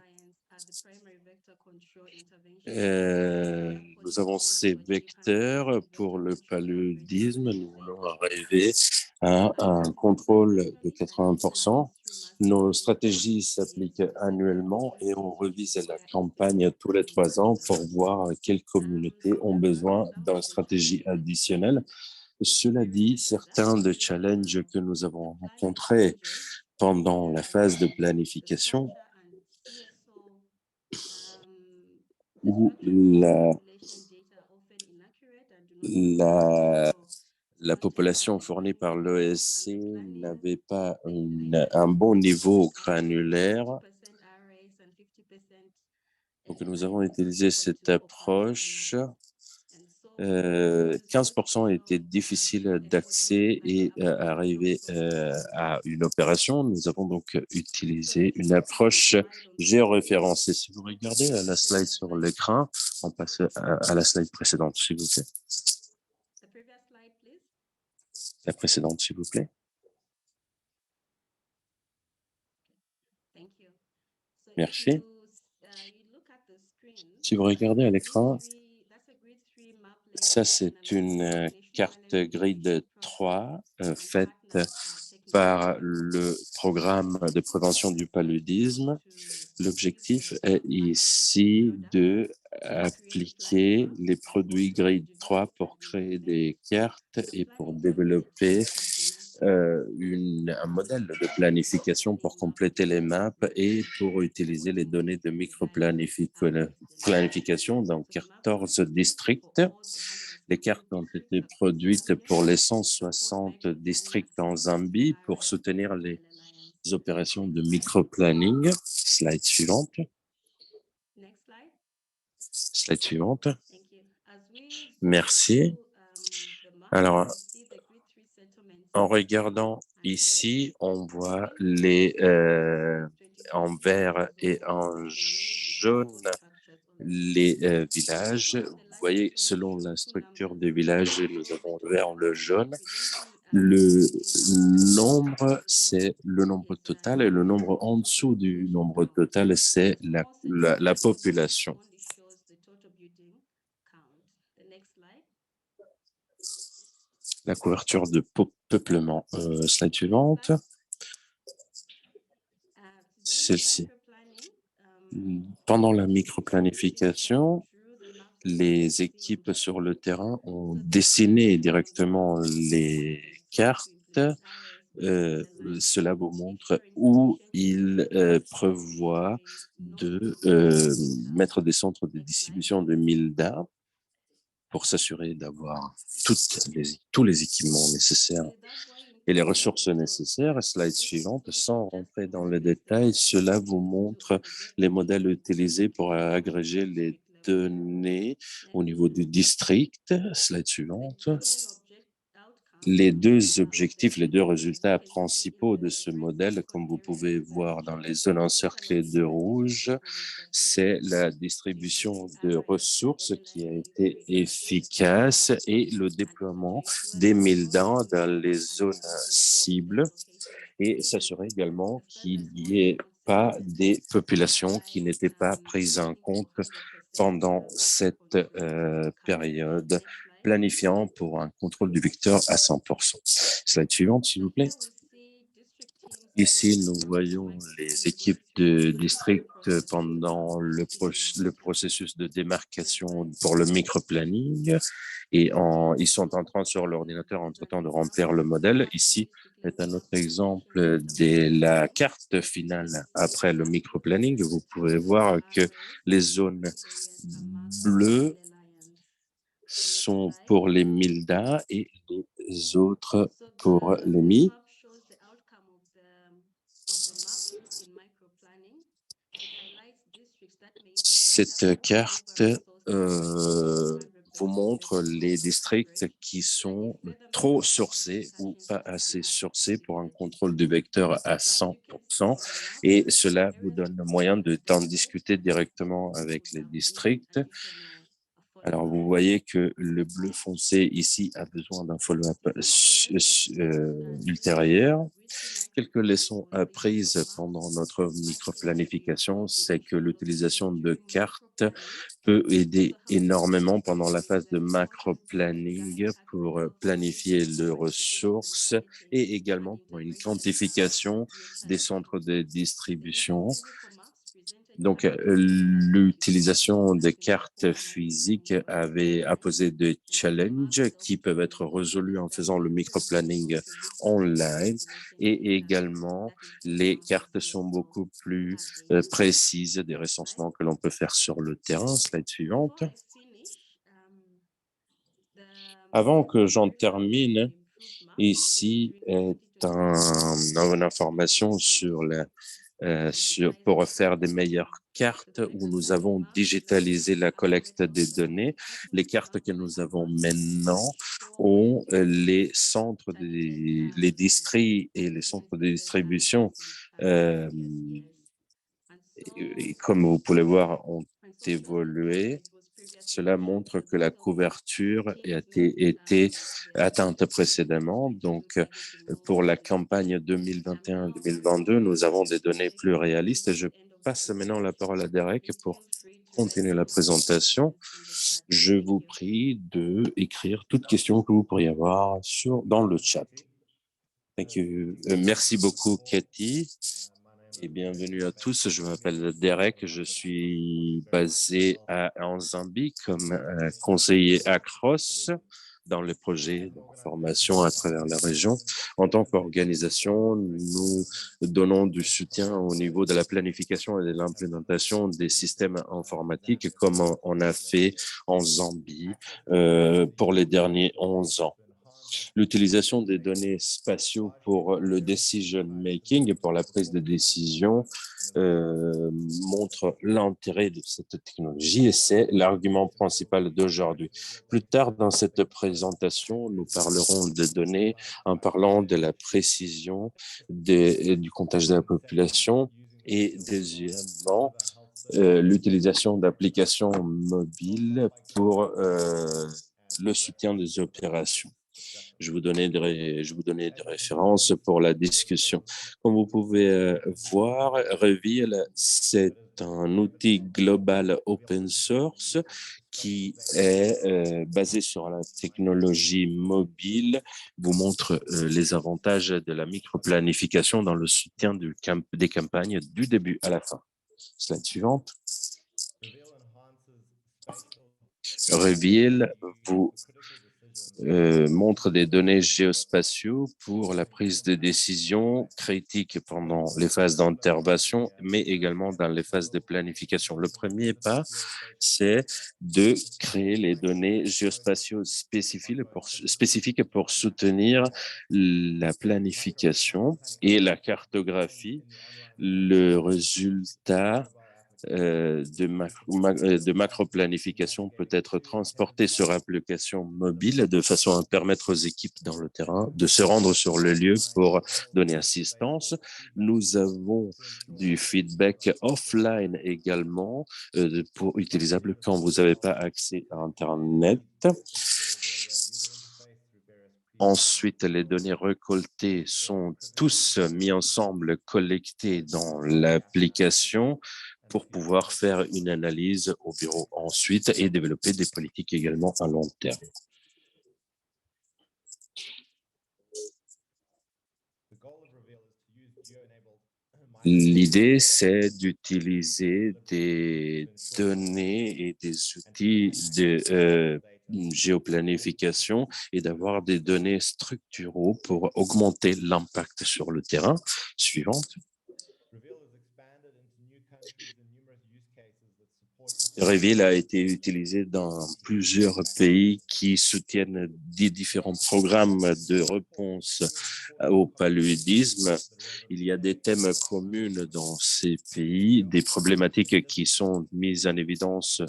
nous avons ces vecteurs pour le paludisme. Nous voulons arriver à un contrôle de 80%. Nos stratégies s'appliquent annuellement et on revise la campagne tous les 3 ans pour voir quelles communautés ont besoin d'une stratégie additionnelle. Cela dit, certains des challenges que nous avons rencontrés pendant la phase de planification où la population fournie par l'OSC n'avait pas un bon niveau granulaire. Donc, nous avons utilisé cette approche. 15% était difficile d'accès et arriver à une opération. Nous avons donc utilisé une approche géoréférencée. Si vous regardez la slide sur l'écran, on passe à la slide précédente, s'il vous plaît. La précédente, s'il vous plaît. Merci. Si vous regardez à l'écran, ça, c'est une carte grid 3 faite par le programme de prévention du paludisme. L'objectif est ici de appliquer les produits Grid 3 pour créer des cartes et pour développer un modèle de planification pour compléter les maps et pour utiliser les données de microplanification dans 14 districts. Les cartes ont été produites pour les 160 districts en Zambie pour soutenir les opérations de microplanning. Slide suivante. Slide suivante. Merci. Alors, en regardant ici, on voit les en vert et en jaune les villages. Vous voyez, selon la structure des villages, nous avons le vert, le jaune. Le nombre, c'est le nombre total et le nombre en dessous du nombre total, c'est la population. La couverture de peuplement. Slide suivante. Celle-ci. Pendant la microplanification, les équipes sur le terrain ont dessiné directement les cartes. Cela vous montre où ils prévoient de mettre des centres de distribution de MILDA pour s'assurer d'avoir tous les équipements nécessaires et les ressources nécessaires. Slide suivante, sans rentrer dans les détails, cela vous montre les modèles utilisés pour agréger les données au niveau du district. Slide suivante. Les deux objectifs, les deux résultats principaux de ce modèle, comme vous pouvez voir dans les zones encerclées de rouge, c'est la distribution de ressources qui a été efficace et le déploiement des MILDA dans les zones cibles et s'assurer également qu'il n'y ait pas des populations qui n'étaient pas prises en compte pendant cette période, planifiant pour un contrôle du vecteur à 100%. Slide suivante, s'il vous plaît. Ici, nous voyons les équipes de district pendant le processus de démarcation pour le microplanning et ils sont en train sur l'ordinateur entre-temps de remplir le modèle. Ici est un autre exemple de la carte finale après le microplanning. Vous pouvez voir que les zones bleues sont pour les MILDA et les autres pour les MI. Cette carte vous montre les districts qui sont trop sourcés ou pas assez sourcés pour un contrôle du vecteur à 100%. Et cela vous donne le moyen d'en discuter directement avec les districts. Alors, vous voyez que le bleu foncé ici a besoin d'un follow-up ultérieur. Quelques leçons apprises pendant notre microplanification, c'est que l'utilisation de cartes peut aider énormément pendant la phase de macro-planning pour planifier les ressources et également pour une quantification des centres de distribution. Donc, l'utilisation des cartes physiques a posé des challenges qui peuvent être résolus en faisant le microplanning online et également les cartes sont beaucoup plus précises des recensements que l'on peut faire sur le terrain. Slide suivante. Avant que j'en termine, ici est une information sur pour faire des meilleures cartes où nous avons digitalisé la collecte des données. Les cartes que nous avons maintenant ont les centres, les districts et les centres de distribution, et comme vous pouvez voir, ont évolué. Cela montre que la couverture a été atteinte précédemment. Donc, pour la campagne 2021-2022, nous avons des données plus réalistes. Je passe maintenant la parole à Derek pour continuer la présentation, je vous prie d'écrire toutes questions que vous pourriez avoir dans le chat. Thank you. Merci beaucoup, Cathy. Et bienvenue à tous. Je m'appelle Derek. Je suis basé en Zambie comme conseiller ACROS dans les projets de formation à travers la région. En tant qu'organisation, nous donnons du soutien au niveau de la planification et de l'implémentation des systèmes informatiques comme on a fait en Zambie pour les derniers 11 ans. L'utilisation des données spatiaux pour le decision making et pour la prise de décision montre l'intérêt de cette technologie et c'est l'argument principal d'aujourd'hui. Plus tard dans cette présentation, nous parlerons de données en parlant de la précision du comptage de la population et deuxièmement, l'utilisation d'applications mobiles pour le soutien des opérations. Je vous donnais des références pour la discussion. Comme vous pouvez voir, Reveal, c'est un outil global open source qui est basé sur la technologie mobile, vous montre les avantages de la microplanification dans le soutien des campagnes du début à la fin. Slide suivante. Reveal vous montre des données géospatiaux pour la prise de décision critique pendant les phases d'intervention, mais également dans les phases de planification. Le premier pas, c'est de créer les données géospatiaux spécifiques pour soutenir la planification et la cartographie. Le résultat de macro-planification peut être transporté sur application mobile de façon à permettre aux équipes dans le terrain de se rendre sur le lieu pour donner assistance. Nous avons du feedback offline également utilisable quand vous n'avez pas accès à Internet. Ensuite, les données récoltées sont tous mis ensemble, collectées dans l'application pour pouvoir faire une analyse au bureau ensuite et développer des politiques également à long terme. L'idée, c'est d'utiliser des données et des outils de géoplanification et d'avoir des données structuraux pour augmenter l'impact sur le terrain. Suivante. Reveal a été utilisé dans plusieurs pays qui soutiennent des différents programmes de réponse au paludisme. Il y a des thèmes communs dans ces pays, des problématiques qui sont mises en évidence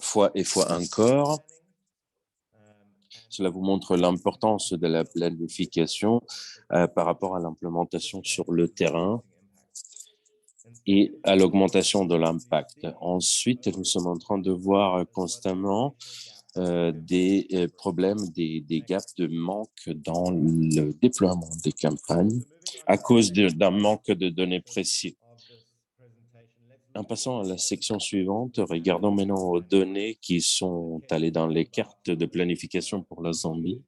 fois et fois encore. Cela vous montre l'importance de la planification par rapport à l'implémentation sur le terrain et à l'augmentation de l'impact. Ensuite, nous sommes en train de voir constamment des problèmes, des gaps de manque dans le déploiement des campagnes à cause d'un manque de données précises. En passant à la section suivante, regardons maintenant aux données qui sont allées dans les cartes de planification pour la Zambie.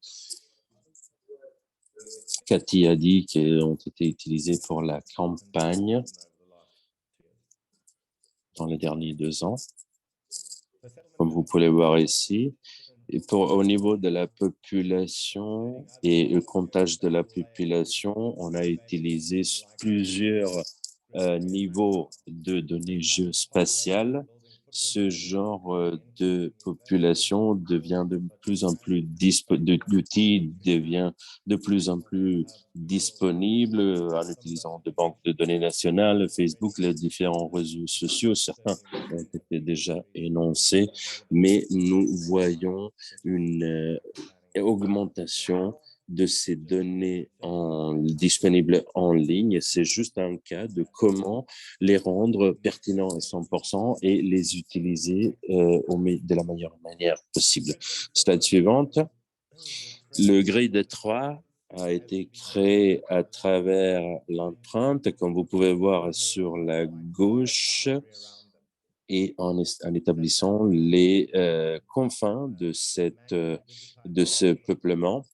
Cathy a dit qu'elles ont été utilisées pour la campagne dans les derniers 2 ans, comme vous pouvez voir ici. Et au niveau de la population et le comptage de la population, on a utilisé plusieurs niveaux de données géospatiales. Ce genre de population devient de plus en plus l'outil devient de plus en plus disponible en utilisant des banques de données nationales, Facebook, les différents réseaux sociaux. Certains ont été déjà énoncés, mais nous voyons une augmentation de ces données disponibles en ligne. C'est juste un cas de comment les rendre pertinents à 100% et les utiliser de la meilleure manière possible. Slide suivante. Le grid 3 a été créé à travers l'empreinte, comme vous pouvez voir sur la gauche. et en établissant les confins de ce peuplement.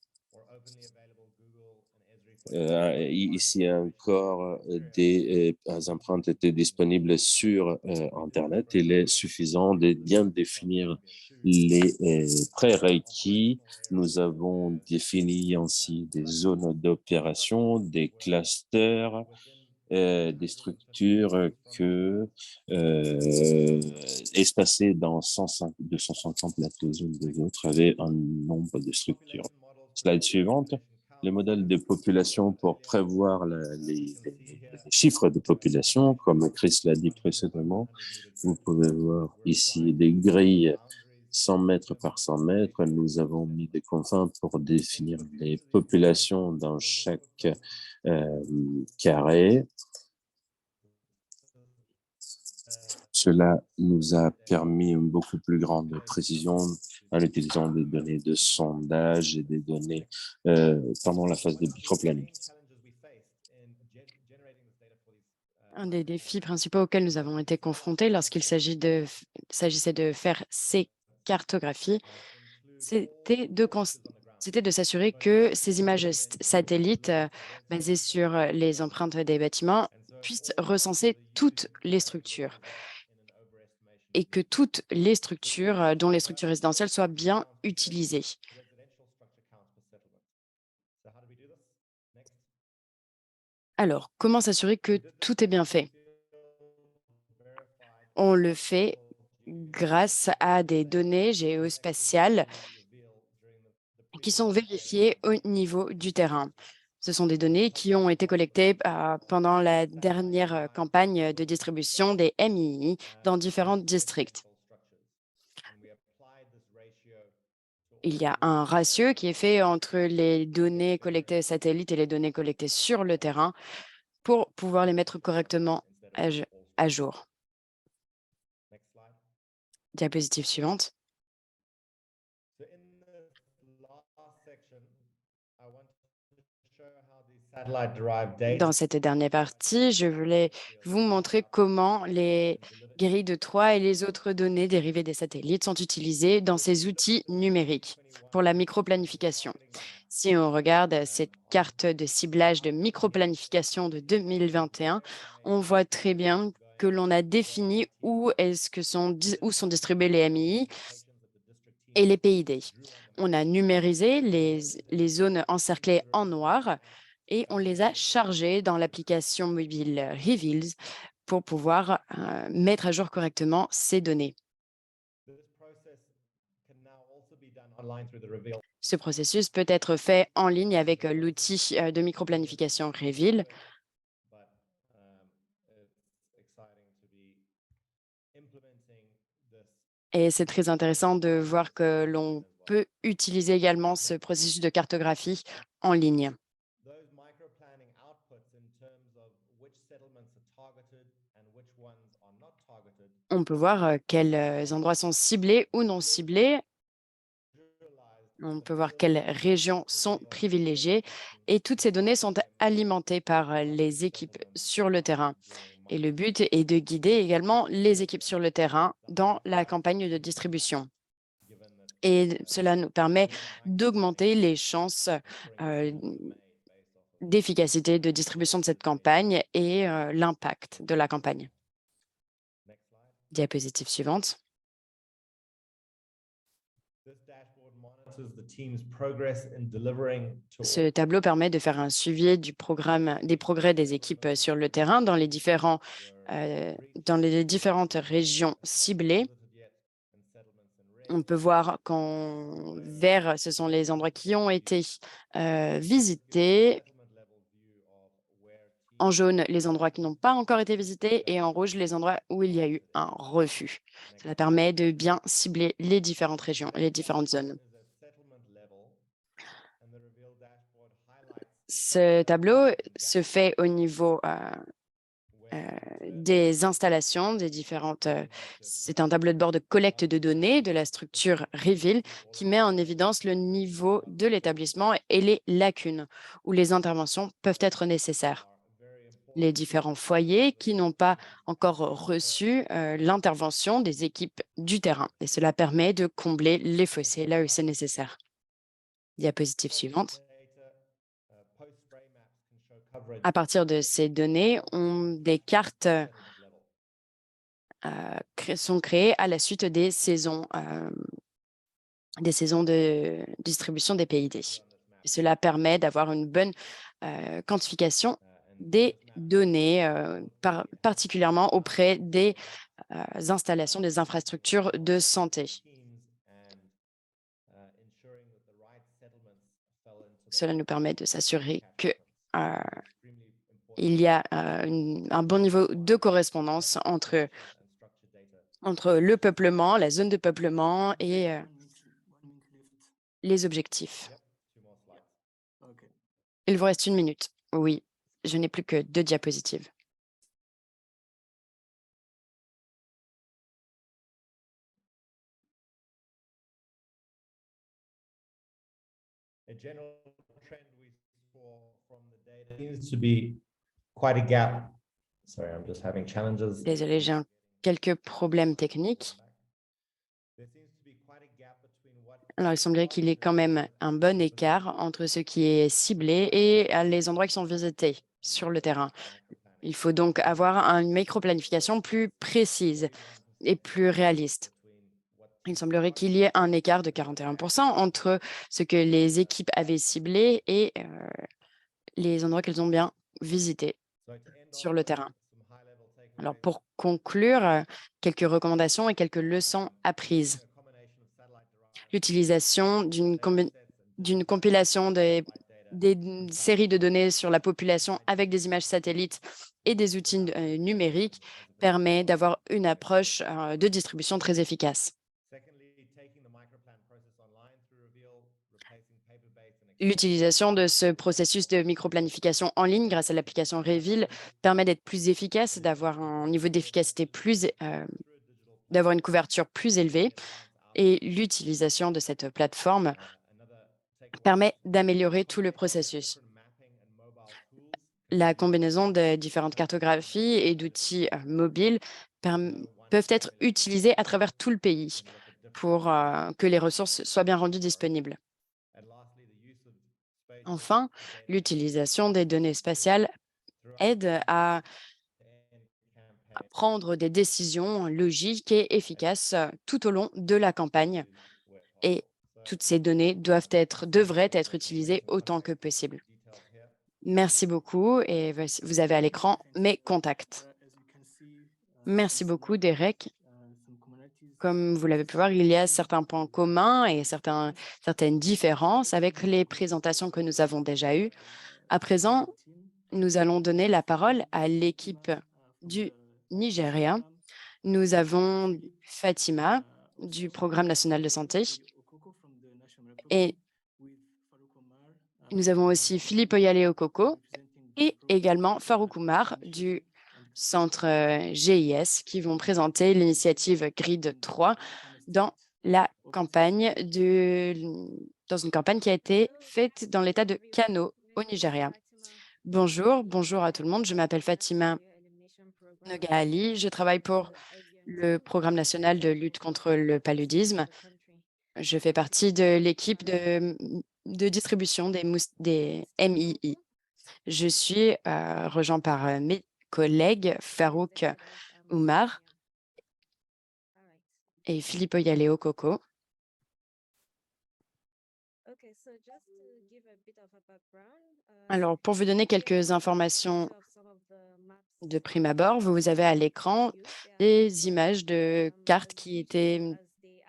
Ici encore, des empreintes étaient disponibles sur Internet. Il est suffisant de bien définir les prérequis. Nous avons défini ainsi des zones d'opération, des clusters, des structures espacées dans 250 plateaux les unes des autres avaient un nombre de structures. Slide suivante. Les modèles de population pour prévoir les chiffres de population, comme Chris l'a dit précédemment. Vous pouvez voir ici des grilles 100 mètres par 100 mètres. Nous avons mis des confins pour définir les populations dans chaque carré. Cela nous a permis une beaucoup plus grande précision en utilisant des données de sondage et des données pendant la phase de microplanning. Un des défis principaux auxquels nous avons été confrontés lorsqu'il s'agissait de faire ces cartographies, c'était de s'assurer que ces images satellites basées sur les empreintes des bâtiments puissent recenser toutes les structures et que toutes les structures, dont les structures résidentielles, soient bien utilisées. Alors, comment s'assurer que tout est bien fait? On le fait grâce à des données géospatiales qui sont vérifiées au niveau du terrain. Ce sont des données qui ont été collectées pendant la dernière campagne de distribution des MII dans différents districts. Il y a un ratio qui est fait entre les données collectées satellites et les données collectées sur le terrain pour pouvoir les mettre correctement à jour. Diapositive suivante. Dans cette dernière partie, je voulais vous montrer comment les grilles de Troie et les autres données dérivées des satellites sont utilisées dans ces outils numériques pour la microplanification. Si on regarde cette carte de ciblage de microplanification de 2021, on voit très bien que l'on a défini où sont distribués les MII et les PID. On a numérisé les zones encerclées en noir et on les a chargées dans l'application mobile Reveals pour pouvoir mettre à jour correctement ces données. Ce processus peut être fait en ligne avec l'outil de microplanification Reveal. Et c'est très intéressant de voir que l'on peut utiliser également ce processus de cartographie en ligne. On peut voir quels endroits sont ciblés ou non ciblés. On peut voir quelles régions sont privilégiées et toutes ces données sont alimentées par les équipes sur le terrain. Et le but est de guider également les équipes sur le terrain dans la campagne de distribution. Et cela nous permet d'augmenter les chances d'efficacité de distribution de cette campagne et l'impact de la campagne. Diapositive suivante. Ce tableau permet de faire un suivi des progrès des équipes sur le terrain dans les différentes régions ciblées. On peut voir qu'en vert, ce sont les endroits qui ont été visités. En jaune, les endroits qui n'ont pas encore été visités et en rouge, les endroits où il y a eu un refus. Cela permet de bien cibler les différentes régions et les différentes zones. Ce tableau se fait au niveau des installations, c'est un tableau de bord de collecte de données de la structure Reveal qui met en évidence le niveau de l'établissement et les lacunes où les interventions peuvent être nécessaires. les différents foyers qui n'ont pas encore reçu l'intervention des équipes du terrain. Et cela permet de combler les fossés là où c'est nécessaire. Diapositive suivante. À partir de ces données, des cartes sont créées à la suite des saisons de distribution des PID. Cela permet d'avoir une bonne quantification des données, particulièrement auprès des installations, des infrastructures de santé. Cela nous permet de s'assurer que il y a un bon niveau de correspondance entre le peuplement, la zone de peuplement et les objectifs. Il vous reste 1 minute. Oui, je n'ai plus que 2 diapositives. Seems to be quite a gap. Sorry, I'm just having challenges. Désolé, j'ai quelques problèmes techniques. Alors, il semblerait qu'il y ait quand même un bon écart entre ce qui est ciblé et les endroits qui sont visités sur le terrain. Il faut donc avoir une micro-planification plus précise et plus réaliste. Il semblerait qu'il y ait un écart de 41% entre ce que les équipes avaient ciblé et les endroits qu'elles ont bien visités sur le terrain. Alors, pour conclure, quelques recommandations et quelques leçons apprises. L'utilisation d'une compilation des séries de données sur la population avec des images satellites et des outils numériques permet d'avoir une approche de distribution très efficace. L'utilisation de ce processus de microplanification en ligne grâce à l'application Reveal permet d'être plus efficace, d'avoir un niveau d'efficacité d'avoir une couverture plus élevée. Et l'utilisation de cette plateforme permet d'améliorer tout le processus. La combinaison de différentes cartographies et d'outils mobiles peuvent être utilisés à travers tout le pays pour que les ressources soient bien rendues disponibles. Enfin, l'utilisation des données spatiales aide à prendre des décisions logiques et efficaces tout au long de la campagne. Et toutes ces données devraient être utilisées autant que possible. Merci beaucoup et vous avez à l'écran mes contacts. Merci beaucoup, Derek. Comme vous l'avez pu voir, il y a certains points communs et certaines différences avec les présentations que nous avons déjà eues. À présent, nous allons donner la parole à l'équipe du Nigeria. Nous avons Fatima du Programme national de santé et nous avons aussi Philippe Oyale Okoko et également Farouk Oumar du centre GIS qui vont présenter l'initiative GRID 3 dans une campagne qui a été faite dans l'État de Kano au Nigeria. Bonjour à tout le monde. Je m'appelle Fatima Nogaali. Je travaille pour le Programme national de lutte contre le paludisme. Je fais partie de l'équipe de distribution des MII. Je suis rejoint par mes collègues Farouk Oumar et Philippe Oyale Okoko. Alors, pour vous donner quelques informations de prime abord, vous avez à l'écran des images de cartes qui étaient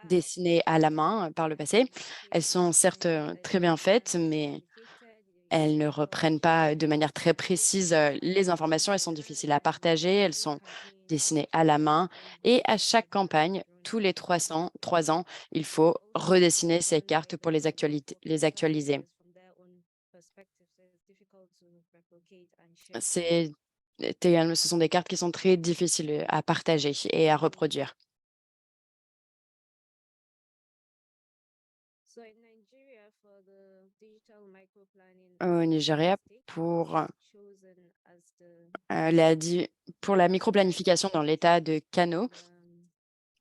dessinées à la main par le passé. Elles sont certes très bien faites, mais elles ne reprennent pas de manière très précise les informations. Elles sont difficiles à partager. Elles sont dessinées à la main. Et à chaque campagne, tous les 3 ans, il faut redessiner ces cartes pour les actualiser. Ce sont des cartes qui sont très difficiles à partager et à reproduire. au Nigeria pour pour la microplanification dans l'État de Kano.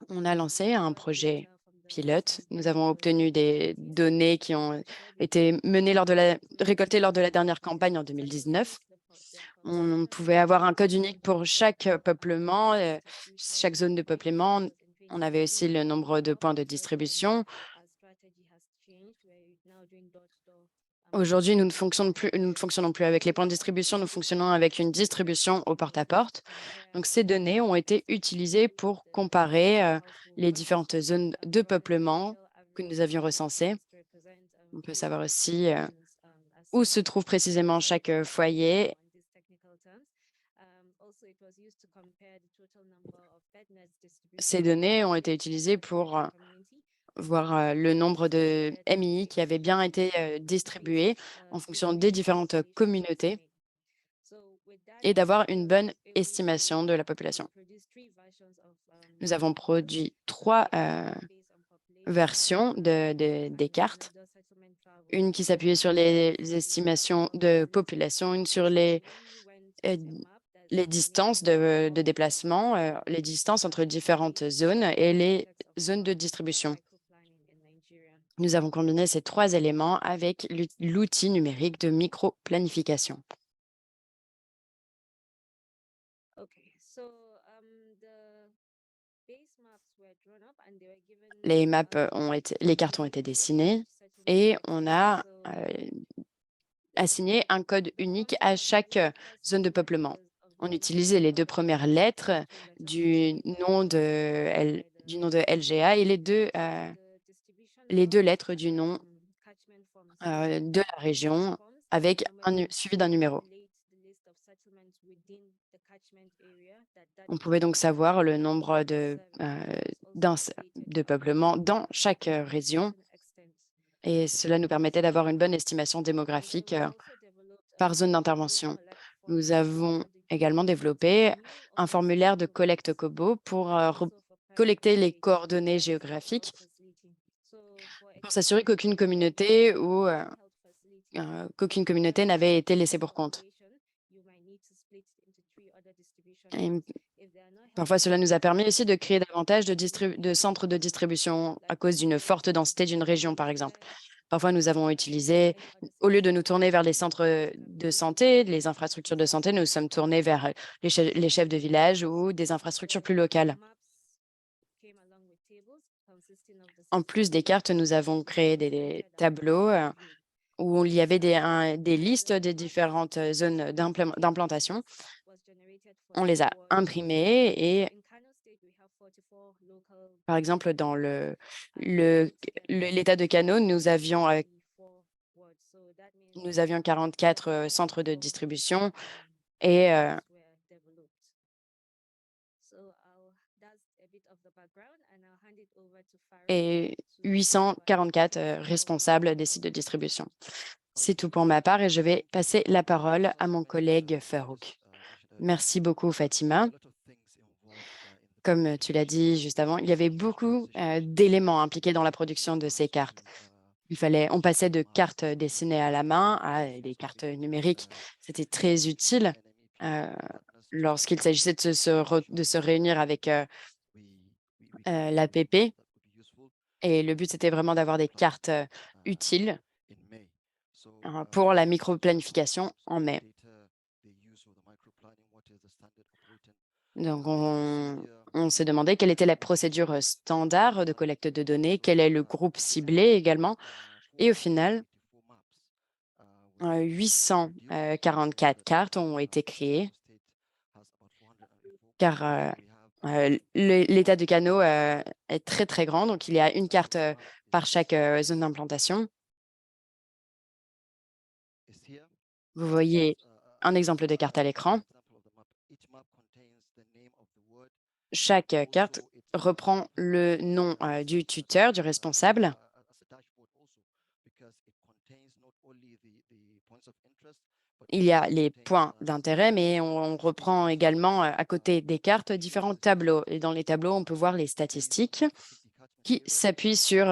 On a lancé un projet pilote. Nous avons obtenu des données qui ont été récoltées lors de la dernière campagne en 2019. On pouvait avoir un code unique pour chaque peuplement, chaque zone de peuplement. On avait aussi le nombre de points de distribution. Aujourd'hui, nous ne fonctionnons plus avec les points de distribution, nous fonctionnons avec une distribution au porte-à-porte. Donc, ces données ont été utilisées pour comparer les différentes zones de peuplement que nous avions recensées. On peut savoir aussi où se trouve précisément chaque foyer. Ces données ont été utilisées pour voir le nombre de MII qui avaient bien été distribués en fonction des différentes communautés et d'avoir une bonne estimation de la population. Nous avons produit 3 versions des cartes. Une qui s'appuyait sur les estimations de population, une sur les distances de déplacement, les distances entre différentes zones et les zones de distribution. Nous avons combiné ces 3 éléments avec l'outil numérique de micro-planification. Les cartes ont été dessinées et on a assigné un code unique à chaque zone de peuplement. On utilisait les 2 premières lettres du nom de LGA et les deux lettres du nom de la région avec suivi d'un numéro. On pouvait donc savoir le nombre de peuplement dans chaque région et cela nous permettait d'avoir une bonne estimation démographique par zone d'intervention. Nous avons également développé un formulaire de collecte COBO pour collecter les coordonnées géographiques pour s'assurer qu'aucune communauté n'avait été laissée pour compte. Et parfois, cela nous a permis aussi de créer davantage de centres de distribution à cause d'une forte densité d'une région, par exemple. Parfois, nous avons utilisé, au lieu de nous tourner vers les centres de santé, les infrastructures de santé, nous sommes tournés vers les chefs de village ou des infrastructures plus locales. En plus des cartes, nous avons créé des tableaux où il y avait des listes des différentes zones d'implantation. On les a imprimées et, par exemple, dans l'État de Kano, nous avions 44 centres de distribution et 844 responsables des sites de distribution. C'est tout pour ma part et je vais passer la parole à mon collègue Farouk. Merci beaucoup, Fatima. Comme tu l'as dit juste avant, il y avait beaucoup d'éléments impliqués dans la production de ces cartes. On passait de cartes dessinées à la main à des cartes numériques. C'était très utile lorsqu'il s'agissait de se réunir avec l'APP. Et le but, c'était vraiment d'avoir des cartes utiles pour la micro-planification en mai. Donc, on s'est demandé quelle était la procédure standard de collecte de données, quel est le groupe ciblé également. Et au final, 844 cartes ont été créées, car l'État de Kano est très, très grand. Donc, il y a une carte par chaque zone d'implantation. Vous voyez un exemple de carte à l'écran. Chaque carte reprend le nom du tuteur, du responsable. Il y a les points d'intérêt, mais on reprend également à côté des cartes différents tableaux. Et dans les tableaux, on peut voir les statistiques qui s'appuie sur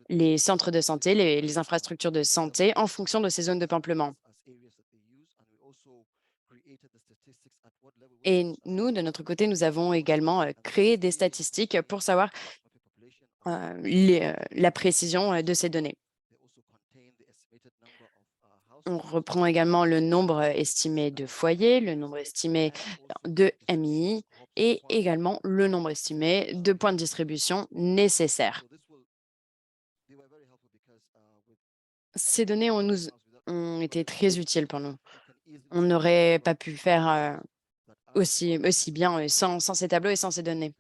les centres de santé, les infrastructures de santé en fonction de ces zones de peuplement. Et nous, de notre côté, nous avons également créé des statistiques pour savoir la précision de ces données. On reprend également le nombre estimé de foyers, le nombre estimé de MI et également le nombre estimé de points de distribution nécessaires. Ces données ont été très utiles pour nous. On n'aurait pas pu faire aussi bien sans ces tableaux et sans ces données.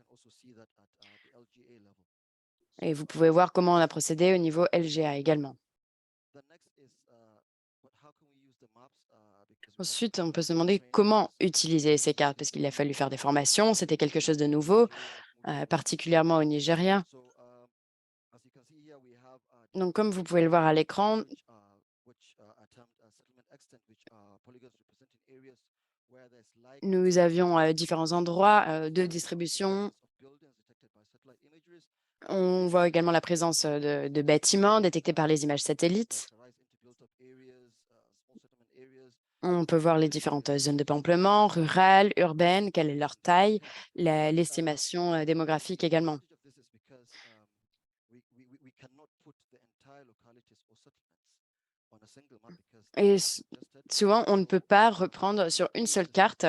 Et vous pouvez voir comment on a procédé au niveau LGA également. Ensuite, on peut se demander comment utiliser ces cartes, parce qu'il a fallu faire des formations, c'était quelque chose de nouveau, particulièrement au Nigeria. Donc, comme vous pouvez le voir à l'écran, nous avions différents endroits de distribution. On voit également la présence de bâtiments détectés par les images satellites. On peut voir les différentes zones de peuplement, rurales, urbaines, quelle est leur taille, l'estimation démographique également. Et souvent, on ne peut pas reprendre sur une seule carte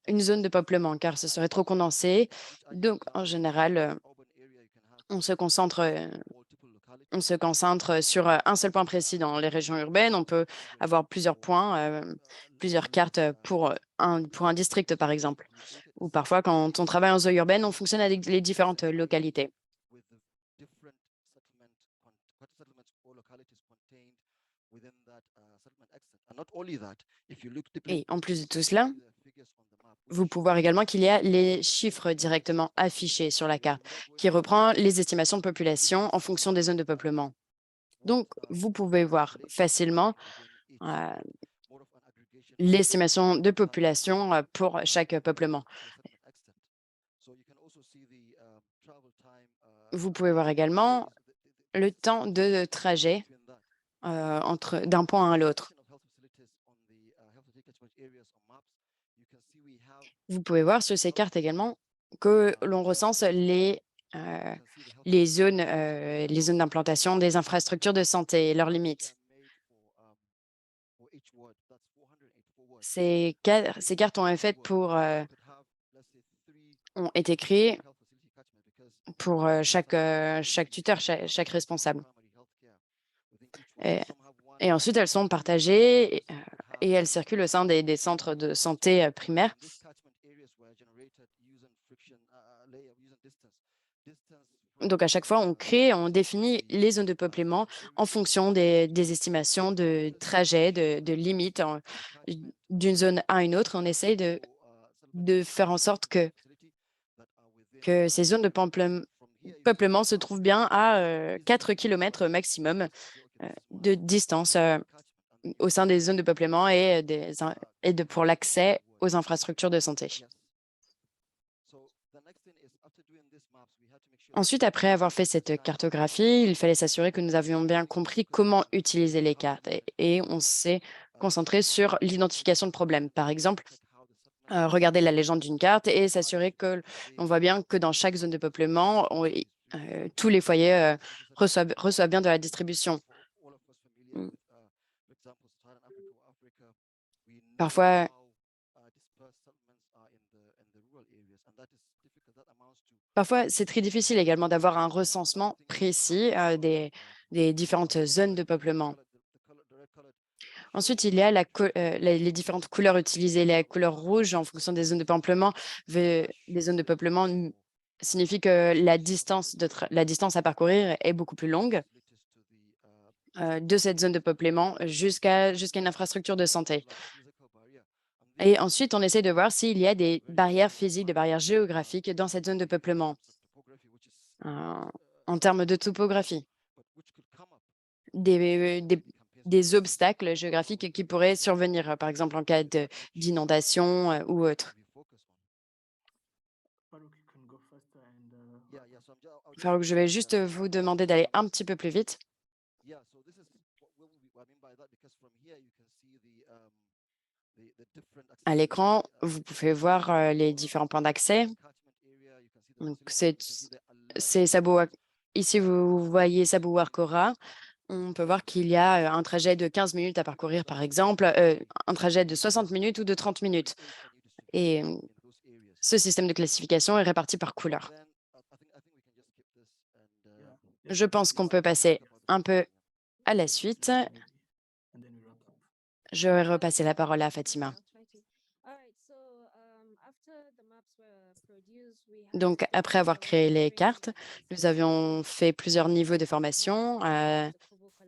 une zone de peuplement, car ce serait trop condensé. Donc, en général, on se concentre sur un seul point précis dans les régions urbaines. On peut avoir plusieurs points, plusieurs cartes pour un district, par exemple. Ou parfois, quand on travaille en zone urbaine, on fonctionne avec les différentes localités. Et en plus de tout cela, vous pouvez voir également qu'il y a les chiffres directement affichés sur la carte, qui reprend les estimations de population en fonction des zones de peuplement. Donc, vous pouvez voir facilement l'estimation de population pour chaque peuplement. Vous pouvez voir également le temps de trajet d'un point à l'autre. Vous pouvez voir sur ces cartes également que l'on recense les zones d'implantation des infrastructures de santé et leurs limites. Ces cartes ont été créées pour chaque tuteur, chaque responsable. Et ensuite, elles sont partagées et elles circulent au sein des centres de santé primaires. Donc, à chaque fois, on définit les zones de peuplement en fonction des estimations de trajet, de limites d'une zone à une autre. On essaye de faire en sorte que ces zones de peuplement se trouvent bien à 4 km maximum de distance au sein des zones de peuplement et pour l'accès aux infrastructures de santé. Ensuite, après avoir fait cette cartographie, il fallait s'assurer que nous avions bien compris comment utiliser les cartes et on s'est concentré sur l'identification de problèmes. Par exemple, regarder la légende d'une carte et s'assurer que l'on voit bien que dans chaque zone de peuplement, tous les foyers reçoivent bien de la distribution. Parfois, c'est très difficile également d'avoir un recensement précis des différentes zones de peuplement. Ensuite, il y a les différentes couleurs utilisées. La couleur rouge, en fonction des zones de peuplement, signifie que la distance à parcourir est beaucoup plus longue de cette zone de peuplement jusqu'à une infrastructure de santé. Et ensuite, on essaie de voir s'il y a des barrières physiques, des barrières géographiques dans cette zone de peuplement en termes de topographie. Des obstacles géographiques qui pourraient survenir, par exemple en cas d'inondation ou autre. Farouk, je vais juste vous demander d'aller un petit peu plus vite. À l'écran, vous pouvez voir les différents points d'accès. Donc, c'est Sabou. Ici, vous voyez Sabou Warkora. On peut voir qu'il y a un trajet de 15 minutes à parcourir, par exemple, un trajet de 60 minutes ou de 30 minutes. Et ce système de classification est réparti par couleur. Je pense qu'on peut passer un peu à la suite. Je vais repasser la parole à Fatima. Donc, après avoir créé les cartes, nous avions fait plusieurs niveaux de formation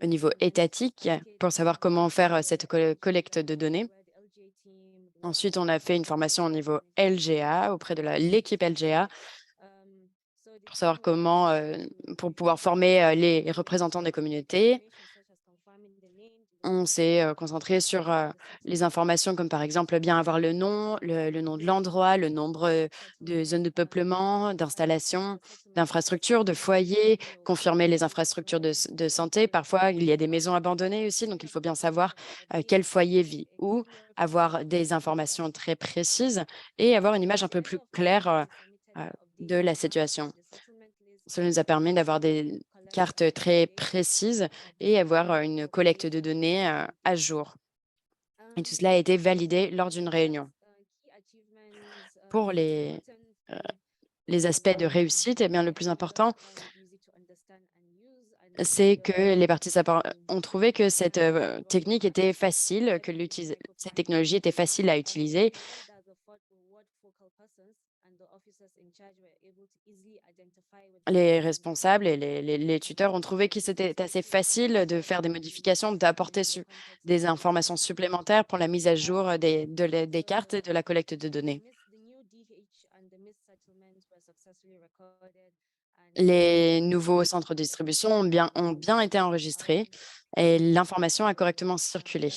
au niveau étatique pour savoir comment faire cette collecte de données. Ensuite, on a fait une formation au niveau LGA auprès de l'équipe LGA pour savoir comment, pour pouvoir former les représentants des communautés. On s'est concentré sur les informations comme par exemple bien avoir le nom de l'endroit, le nombre de zones de peuplement, d'installations, d'infrastructures, de foyers, confirmer les infrastructures de santé. Parfois, il y a des maisons abandonnées aussi, donc il faut bien savoir quel foyer vit où, avoir des informations très précises et avoir une image un peu plus claire de la situation. Cela nous a permis d'avoir des cartes très précises et avoir une collecte de données à jour. Et tout cela a été validé lors d'une réunion. Pour les aspects de réussite, eh bien, le plus important, c'est que les participants ont trouvé que cette technique était facile, que cette technologie était facile à utiliser. Les responsables et les tuteurs ont trouvé que c'était assez facile de faire des modifications, d'apporter des informations supplémentaires pour la mise à jour des cartes et de la collecte de données. Les nouveaux centres de distribution ont bien été enregistrés et l'information a correctement circulé.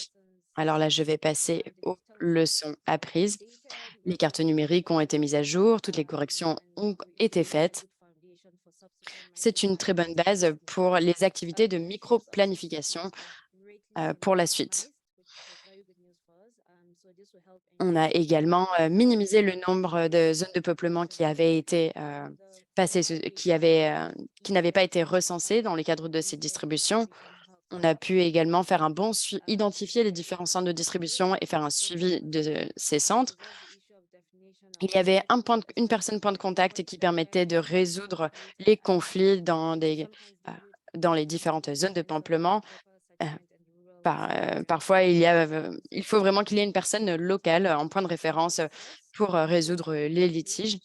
Alors là, je vais passer aux leçons apprises. Les cartes numériques ont été mises à jour, toutes les corrections ont été faites. C'est une très bonne base pour les activités de micro-planification pour la suite. On a également minimisé le nombre de zones de peuplement qui avaient été qui n'avaient pas été recensées dans le cadre de ces distributions. On a pu également faire un bon identifier les différents centres de distribution et faire un suivi de ces centres. Il y avait une personne point de contact qui permettait de résoudre les conflits dans les différentes zones de peuplement. Parfois, il faut vraiment qu'il y ait une personne locale en point de référence pour résoudre les litiges.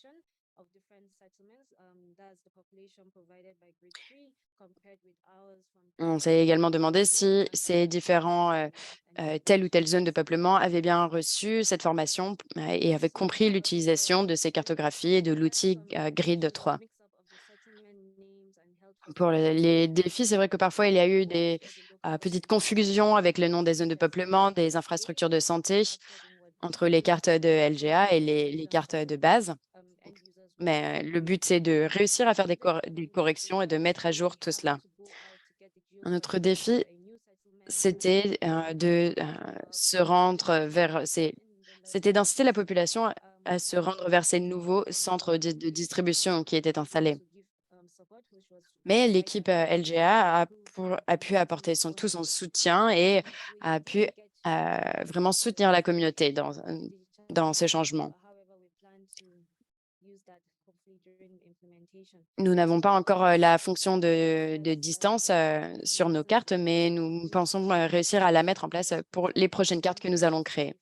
On s'est également demandé si ces différents telle ou telle zone de peuplement avaient bien reçu cette formation et avaient compris l'utilisation de ces cartographies et de l'outil Grid 3. Pour les défis, c'est vrai que parfois, il y a eu des petites confusions avec le nom des zones de peuplement, des infrastructures de santé entre les cartes de LGA et les cartes de base. Mais le but, c'est de réussir à faire des corrections et de mettre à jour tout cela. Un autre défi, c'était de se rendre c'était d'inciter la population à se rendre vers ces nouveaux centres de distribution qui étaient installés. Mais l'équipe LGA a pu apporter tout son soutien et a pu vraiment soutenir la communauté dans ces changements. Nous n'avons pas encore la fonction de distance sur nos cartes, mais nous pensons réussir à la mettre en place pour les prochaines cartes que nous allons créer.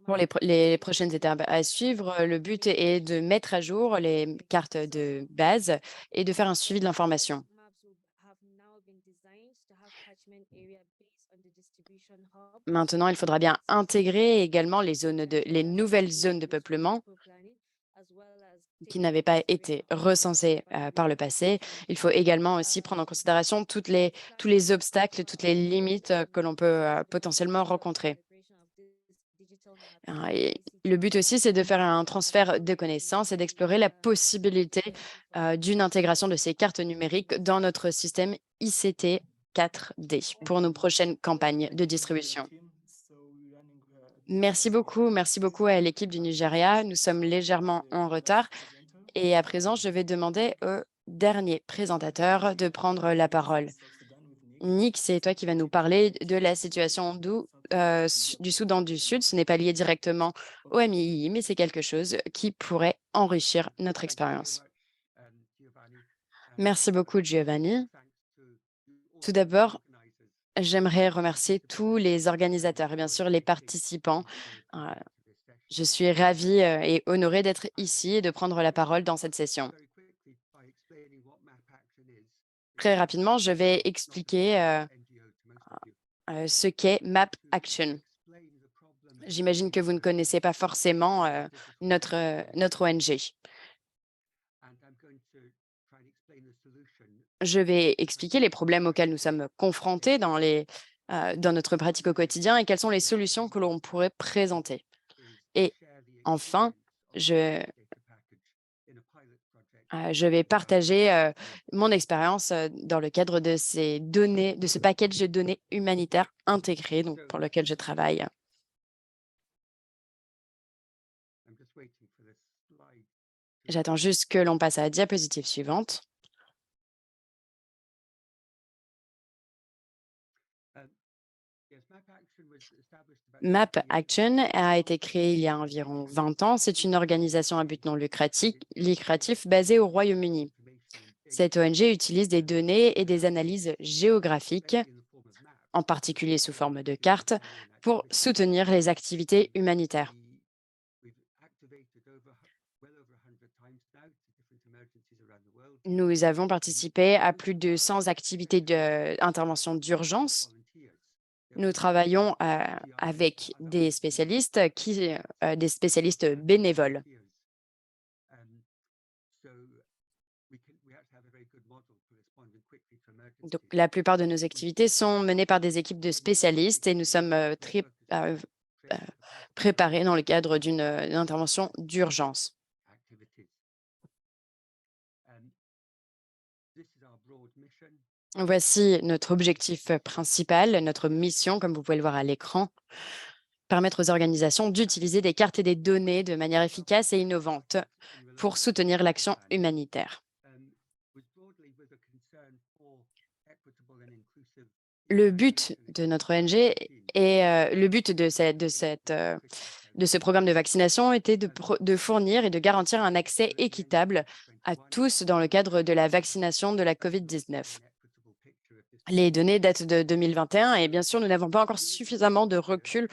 Pour les prochaines étapes à suivre, le but est de mettre à jour les cartes de base et de faire un suivi de l'information. Maintenant, il faudra bien intégrer également les nouvelles zones de peuplement qui n'avaient pas été recensées par le passé. Il faut également aussi prendre en considération tous les obstacles, toutes les limites que l'on peut potentiellement rencontrer. Et le but aussi, c'est de faire un transfert de connaissances et d'explorer la possibilité d'une intégration de ces cartes numériques dans notre système ICT 4D pour nos prochaines campagnes de distribution. Merci beaucoup à l'équipe du Nigeria. Nous sommes légèrement en retard. Et à présent, je vais demander au dernier présentateur de prendre la parole. Nick, c'est toi qui vas nous parler de la situation du Soudan du Sud. Ce n'est pas lié directement au MII, mais c'est quelque chose qui pourrait enrichir notre expérience. Merci beaucoup, Giovanni. Tout d'abord, j'aimerais remercier tous les organisateurs et bien sûr les participants. Je suis ravie et honorée d'être ici et de prendre la parole dans cette session. Très rapidement, je vais expliquer ce qu'est Map Action. J'imagine que vous ne connaissez pas forcément notre ONG. Je vais expliquer les problèmes auxquels nous sommes confrontés dans notre pratique au quotidien et quelles sont les solutions que l'on pourrait présenter. Et enfin, je vais partager mon expérience dans le cadre de ces données, de ce package de données humanitaires intégrées donc, pour lequel je travaille. J'attends juste que l'on passe à la diapositive suivante. Map Action a été créé il y a environ 20 ans. C'est une organisation à but non lucratif basée au Royaume-Uni. Cette ONG utilise des données et des analyses géographiques, en particulier sous forme de cartes, pour soutenir les activités humanitaires. Nous avons participé à plus de 100 activités d'intervention d'urgence. Nous travaillons avec des spécialistes, des spécialistes bénévoles. Donc, la plupart de nos activités sont menées par des équipes de spécialistes et nous sommes très préparés dans le cadre d'une intervention d'urgence. Voici notre objectif principal, notre mission, comme vous pouvez le voir à l'écran, permettre aux organisations d'utiliser des cartes et des données de manière efficace et innovante pour soutenir l'action humanitaire. Le but de notre ONG et le but de ce programme de vaccination était de fournir et de garantir un accès équitable à tous dans le cadre de la vaccination de la COVID-19. Les données datent de 2021 et bien sûr, nous n'avons pas encore suffisamment de recul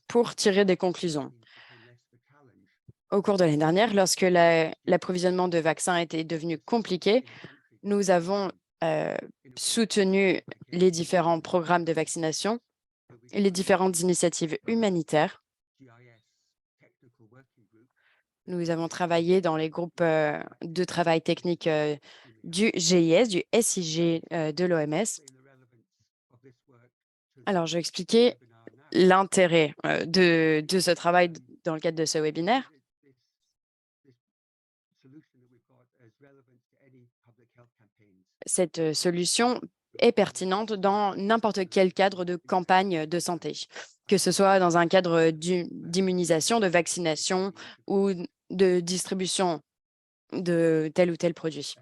pour tirer des conclusions. Au cours de l'année dernière, lorsque l'approvisionnement de vaccins était devenu compliqué, nous avons soutenu les différents programmes de vaccination et les différentes initiatives humanitaires. Nous avons travaillé dans les groupes de travail technique du GIS, du SIG de l'OMS. Alors, je vais expliquer l'intérêt de ce travail dans le cadre de ce webinaire. Cette solution est pertinente dans n'importe quel cadre de campagne de santé, que ce soit dans un cadre d'immunisation, de vaccination ou de distribution de tel ou tel produit.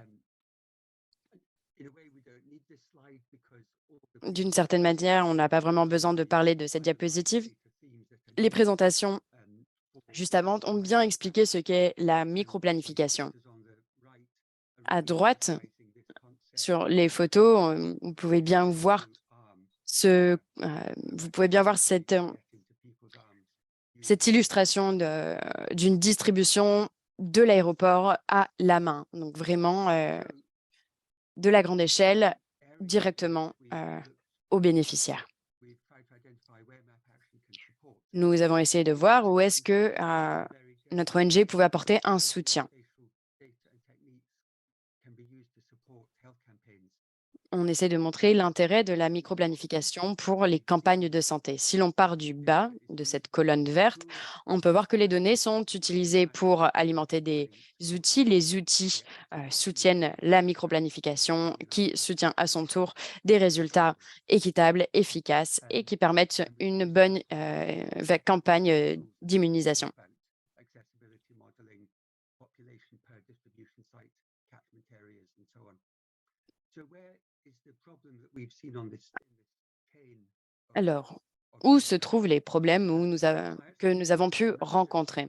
D'une certaine manière, on n'a pas vraiment besoin de parler de cette diapositive. Les présentations juste avant ont bien expliqué ce qu'est la microplanification. À droite, sur les photos, vous pouvez bien voir cette illustration d'une distribution de l'aéroport à la main. Donc vraiment de la grande échelle directement aux bénéficiaires. Nous avons essayé de voir où est-ce que notre ONG pouvait apporter un soutien. on essaie de montrer l'intérêt de la microplanification pour les campagnes de santé. Si l'on part du bas de cette colonne verte, on peut voir que les données sont utilisées pour alimenter des outils. Les outils soutiennent la microplanification qui soutient à son tour des résultats équitables, efficaces et qui permettent une bonne campagne d'immunisation. Alors, où se trouvent les problèmes que nous avons pu rencontrer?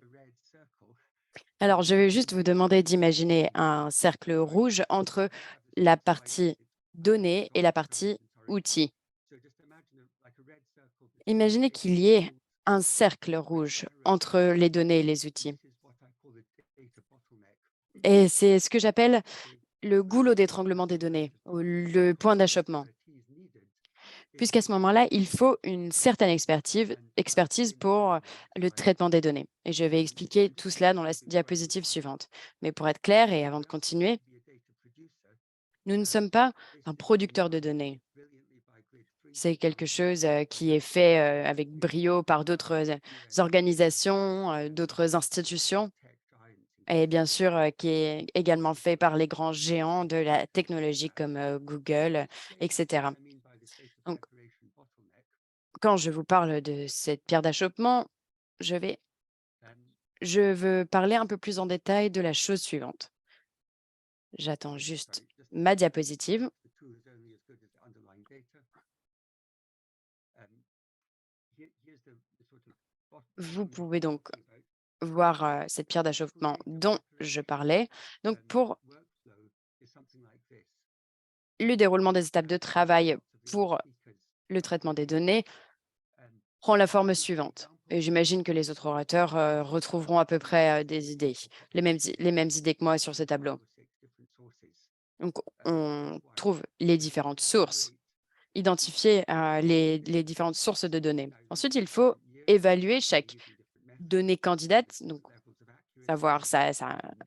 Alors, je vais juste vous demander d'imaginer un cercle rouge entre la partie données et la partie outils. Imaginez qu'il y ait un cercle rouge entre les données et les outils. Et c'est ce que j'appelle le goulot d'étranglement des données, ou le point d'achoppement. Puisqu'à ce moment-là, il faut une certaine expertise pour le traitement des données. Et je vais expliquer tout cela dans la diapositive suivante. Mais pour être clair et avant de continuer, nous ne sommes pas un producteur de données. C'est quelque chose qui est fait avec brio par d'autres organisations, d'autres institutions, et bien sûr qui est également fait par les grands géants de la technologie comme Google, etc. Donc, quand je vous parle de cette pierre d'achoppement, je veux parler un peu plus en détail de la chose suivante. J'attends juste ma diapositive. Vous pouvez donc voir cette pierre d'achoppement dont je parlais. Donc, pour le déroulement des étapes de travail pour le traitement des données, prend la forme suivante. Et j'imagine que les autres orateurs retrouveront à peu près des idées, les mêmes idées que moi sur ce tableau. Donc, on trouve les différentes sources, identifier les différentes sources de données. Ensuite, il faut évaluer chaque donnée candidate, donc savoir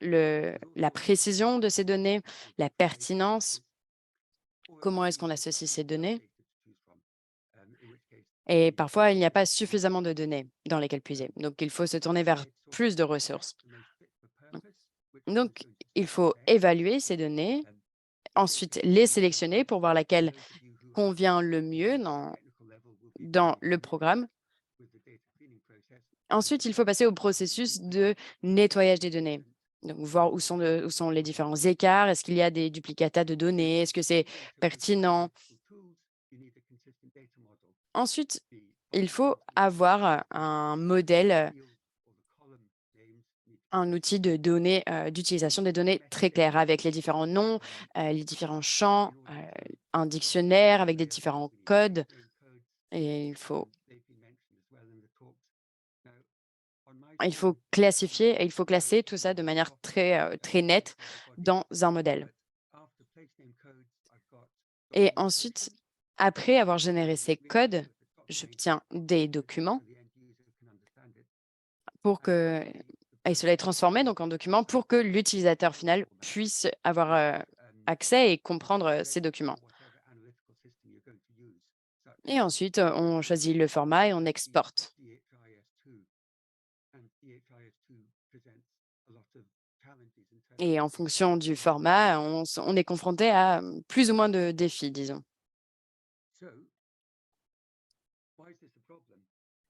la précision de ces données, la pertinence, comment est-ce qu'on associe ces données. Et parfois, il n'y a pas suffisamment de données dans lesquelles puiser. Donc, il faut se tourner vers plus de ressources. Donc, il faut évaluer ces données, ensuite les sélectionner pour voir laquelle convient le mieux dans le programme. Ensuite, il faut passer au processus de nettoyage des données. Donc, voir où sont les différents écarts. Est-ce qu'il y a des duplicata de données? Est-ce que c'est pertinent? Ensuite, il faut avoir un modèle, un outil de données, d'utilisation des données très clair avec les différents noms, les différents champs, un dictionnaire avec des différents codes. Et il faut classifier et il faut classer tout ça de manière très nette dans un modèle. Et ensuite, après avoir généré ces codes, j'obtiens des documents et cela est transformé donc en documents pour que l'utilisateur final puisse avoir accès et comprendre ces documents. Et ensuite, on choisit le format et on exporte. Et en fonction du format, on est confronté à plus ou moins de défis, disons.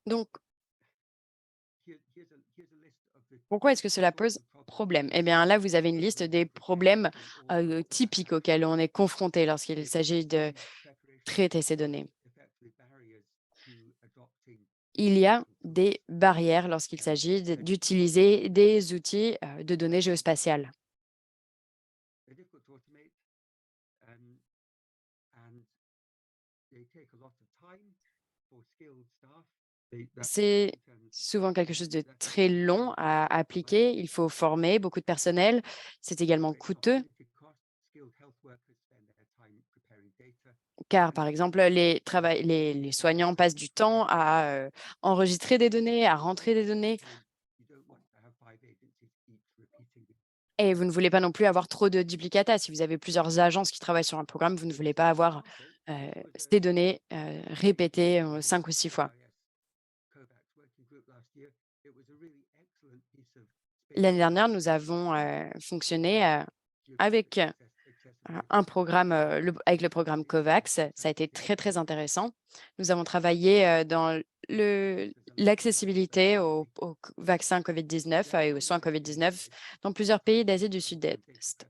Donc, pourquoi est-ce que cela pose problème? Eh bien, là, vous avez une liste des problèmes typiques auxquels on est confronté lorsqu'il s'agit de traiter ces données. Il y a des barrières lorsqu'il s'agit d'utiliser des outils de données géospatiales. C'est souvent quelque chose de très long à appliquer. Il faut former beaucoup de personnel. C'est également coûteux car, par exemple, les soignants passent du temps à enregistrer des données, à rentrer des données. Et vous ne voulez pas non plus avoir trop de duplicata. Si vous avez plusieurs agences qui travaillent sur un programme, vous ne voulez pas avoir ces données répétées 5 ou 6 fois. L'année dernière, nous avons fonctionné avec un programme, avec le programme COVAX. Ça a été très, très intéressant. Nous avons travaillé dans l'accessibilité au vaccin COVID-19 et aux soins COVID-19 dans plusieurs pays d'Asie du Sud-Est.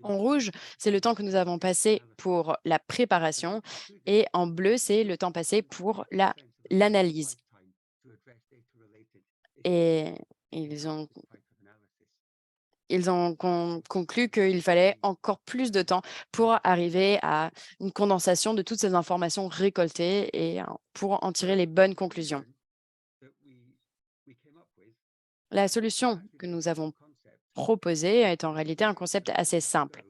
En rouge, c'est le temps que nous avons passé pour la préparation et en bleu, c'est le temps passé pour l'analyse. Et ils ont conclu qu'il fallait encore plus de temps pour arriver à une condensation de toutes ces informations récoltées et pour en tirer les bonnes conclusions. La solution que nous avons proposée est en réalité un concept assez simple.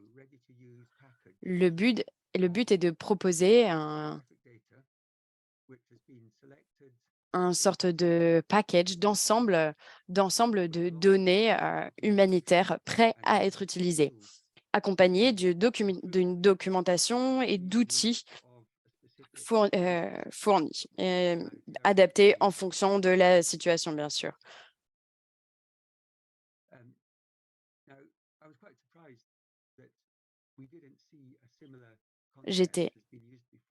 Le but est de proposer un sorte de package d'ensemble de données humanitaires prêts à être utilisées, accompagné d'une documentation et d'outils fournis, adaptés en fonction de la situation, bien sûr. J'étais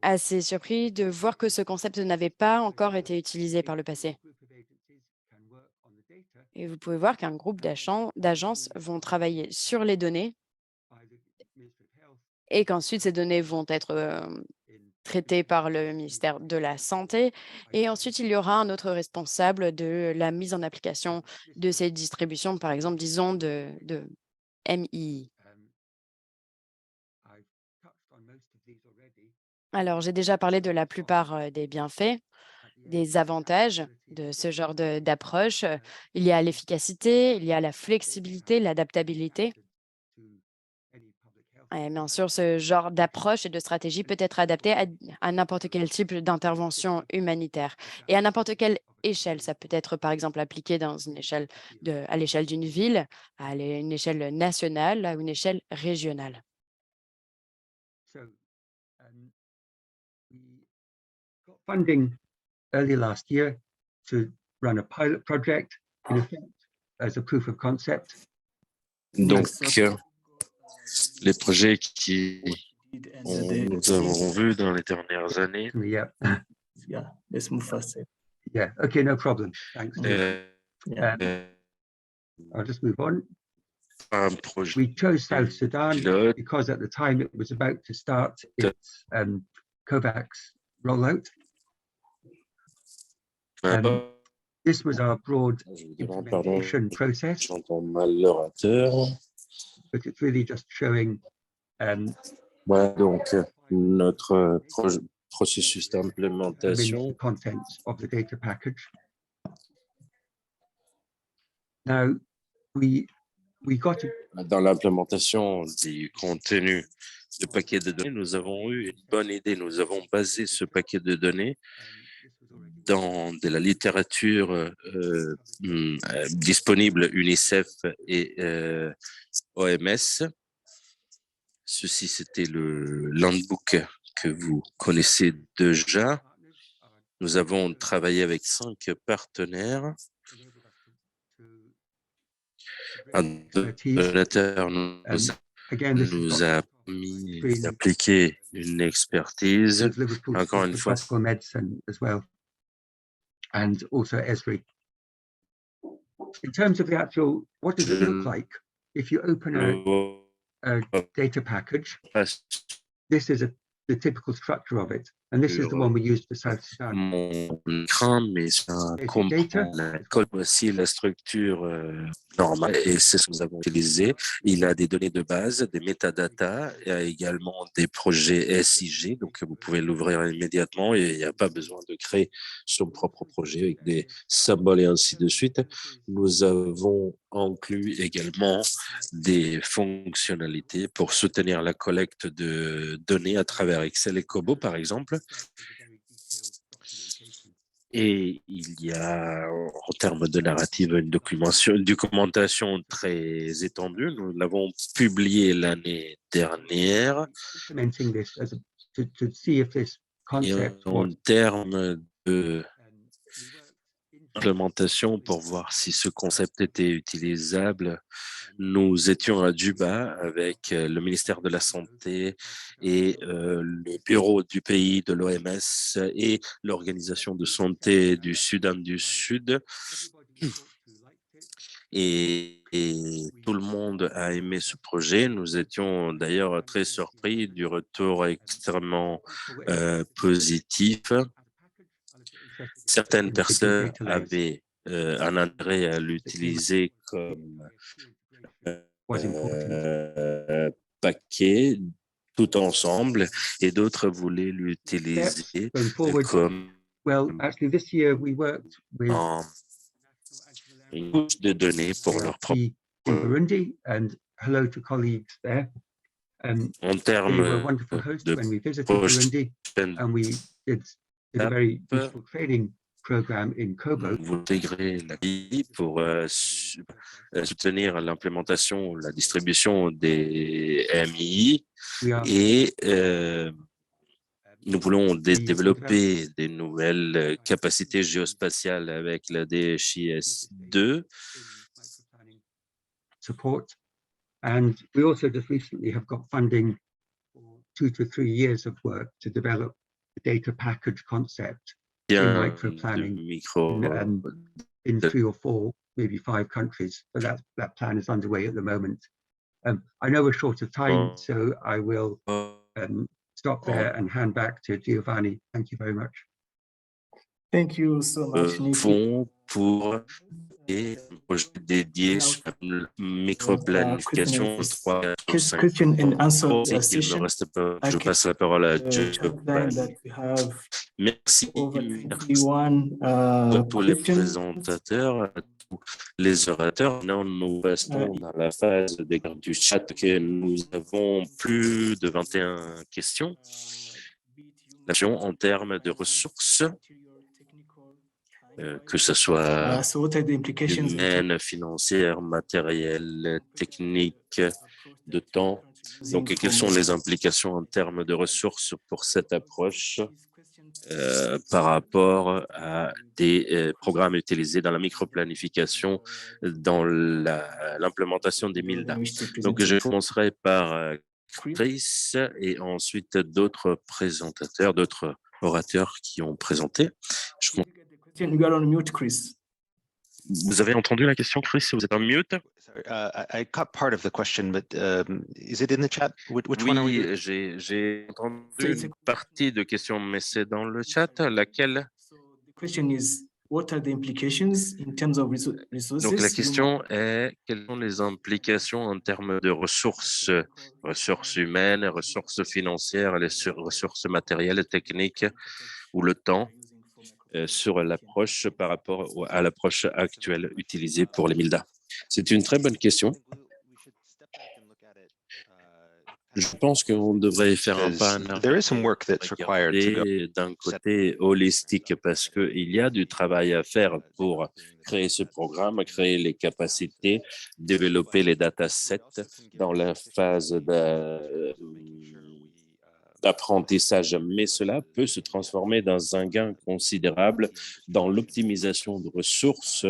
assez surpris de voir que ce concept n'avait pas encore été utilisé par le passé. Et vous pouvez voir qu'un groupe d'agences vont travailler sur les données et qu'ensuite ces données vont être traitées par le ministère de la Santé. Et ensuite, il y aura un autre responsable de la mise en application de ces distributions, par exemple, disons, de MII. Alors, j'ai déjà parlé de la plupart des bienfaits, des avantages de ce genre d'approche. Il y a l'efficacité, il y a la flexibilité, l'adaptabilité. Et bien sûr, ce genre d'approche et de stratégie peut être adapté à n'importe quel type d'intervention humanitaire et à n'importe quelle échelle. Ça peut être, par exemple, appliqué dans à l'échelle d'une ville, à une échelle nationale, à une échelle régionale. Funding early last year to run a pilot project, in effect, as a proof of concept. Donc, les projets nous avons vus dans les dernières années. Yeah. Let's move faster. Yeah. Okay. No problem. Thanks. I'll just move on. Un projet We chose South Sudan pilote. because at the time it was about to start its COVAX rollout. This was our broad implementation process, J'entends mal l'orateur. but it's really just showing Voilà donc notre processus the d'implémentation. contents of the data package. Now, we got Dans l'implémentation du contenu du paquet de données, nous avons eu une bonne idée. Nous avons basé ce paquet de données dans de la littérature disponible UNICEF et OMS. Ceci, c'était le handbook que vous connaissez déjà. Nous avons travaillé avec 5 partenaires. Un donateur nous a permis d'appliquer une expertise. Encore une fois, and also Esri. In terms of the actual, what does it look like if you open a data package? This is the typical structure of it, and this is the one we use for South Sudan. Mon écran, mais ça comprend aussi la structure normale et c'est ce que nous avons utilisé. Il a des données de base, des métadatas, il y a également des projets SIG, donc vous pouvez l'ouvrir immédiatement et il n'y a pas besoin de créer son propre projet avec des symboles et ainsi de suite. Nous avons inclus également des fonctionnalités pour soutenir la collecte de données à travers Excel et Kobo, par exemple. Et il y a, en termes de narrative, une documentation très étendue. Nous l'avons publiée l'année dernière. Implementing this as to see if this Et concept en was termes d'implémentation, pour voir si ce concept était utilisable, nous étions à Juba avec le ministère de la Santé et le bureau du pays de l'OMS et l'Organisation de santé du Soudan du Sud. Et tout le monde a aimé ce projet. Nous étions d'ailleurs très surpris du retour extrêmement positif. Certaines personnes avaient un intérêt à l'utiliser comme paquet tout ensemble et d'autres voulaient l'utiliser comme this year we worked with une couche de données pour leur propre. in Burundi, and hello to colleagues there. En They were termes wonderful hosts de when we visited Burundi, and we did a very useful training program in Kobo. vous intégrez la vie pour soutenir l'implémentation, la distribution des MI et nous voulons développer des nouvelles capacités géospatiales avec la DHIS2. Support. And we also just recently have got funding for 2 to 3 years of work to develop the data package concept in microplanning in 3 or 4, maybe 5 countries. So that plan is underway at the moment. I know we're short of time, so I will stop there and hand back to Giovanni. Thank you very much. Thank you so much, Nicky. Fonds pour un projet dédié sur la microplanification 3, 4, 5. Question and answer Il me session. reste pas, je passe la parole à Giovanni. That we have Merci. over Merci 21 à tous les questions. présentateurs, à tous les orateurs. Maintenant, nous restons dans la phase des questions du chat que nous avons plus de 21 questions. En termes de ressources, que ce soit So what are the implications? humaines, financières, matérielles, techniques, de temps. Donc, quelles sont les implications en termes de ressources pour cette approche par rapport à des programmes utilisés dans la microplanification, dans l'implémentation des MILDA. Donc, je commencerai par Chris et ensuite d'autres présentateurs, d'autres orateurs qui ont présenté. You are on mute, Chris. Vous avez entendu la question, Chris? Vous êtes en mute? I got part of the question, but is it in the chat? Which one are we? Oui, j'ai entendu une partie de question, mais c'est dans le chat. Laquelle? The question is, what are the implications in terms of resources? Donc la question est, quelles sont les implications en termes de ressources humaines, ressources financières, les ressources matérielles, techniques ou le temps sur l'approche par rapport à l'approche actuelle utilisée pour les MILDA? C'est une très bonne question. Je pense qu'on devrait faire un pas en arrière d'un côté holistique parce qu'il y a du travail à faire pour créer ce programme, créer les capacités, développer les datasets dans la phase d'apprentissage, mais cela peut se transformer dans un gain considérable dans l'optimisation de ressources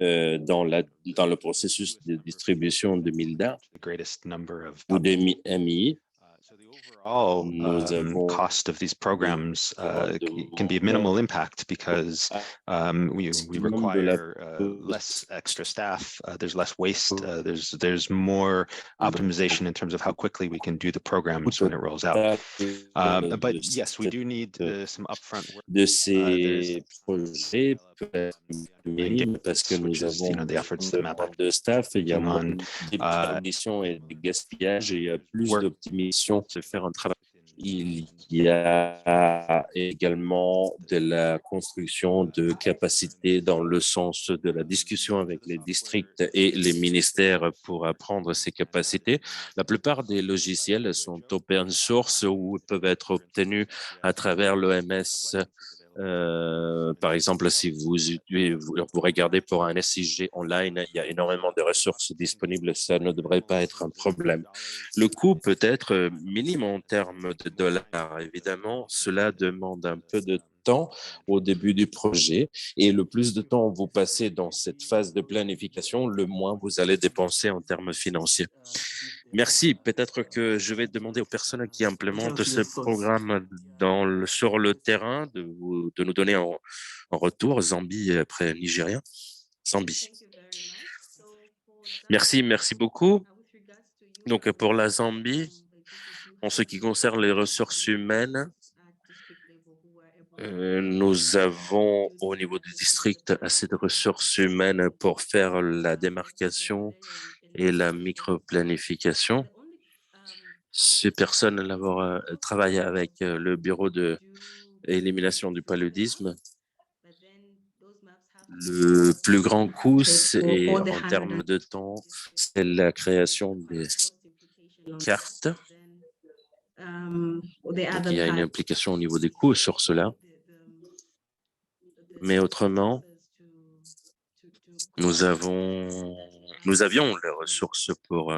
dans le processus de distribution de MILDA ou des MI. Cost of these programs can be minimal impact because we require less extra staff, there's less waste, there's more optimization in terms of how quickly we can do the programs when it rolls out. But yes, we do need some upfront work. De ces projets parce que nous avons the efforts that MAP de staff, il y a moins d'émissions et de gaspillage et il y a plus d'optimisation de faire un travail. Il y a également de la construction de capacités dans le sens de la discussion avec les districts et les ministères pour apprendre ces capacités. La plupart des logiciels sont open source ou peuvent être obtenus à travers l'OMS Par exemple, si vous regardez pour un SIG online, il y a énormément de ressources disponibles, ça ne devrait pas être un problème. Le coût peut être minime en termes de dollars. Évidemment, cela demande un peu de temps au début du projet et le plus de temps vous passez dans cette phase de planification, le moins vous allez dépenser en termes financiers. Merci. Peut-être que je vais demander aux personnes qui implémentent ce programme sur le terrain de nous donner en retour, Zambie après Nigeria. Zambie. Merci beaucoup. Donc pour la Zambie, en ce qui concerne les ressources humaines, nous avons au niveau du district assez de ressources humaines pour faire la démarcation et la micro-planification. Ces personnes travaillent avec le bureau d'élimination du paludisme. Le plus grand coût, et en termes de temps, c'est la création des cartes. Donc, il y a une implication au niveau des coûts sur cela. Mais autrement, nous avions les ressources pour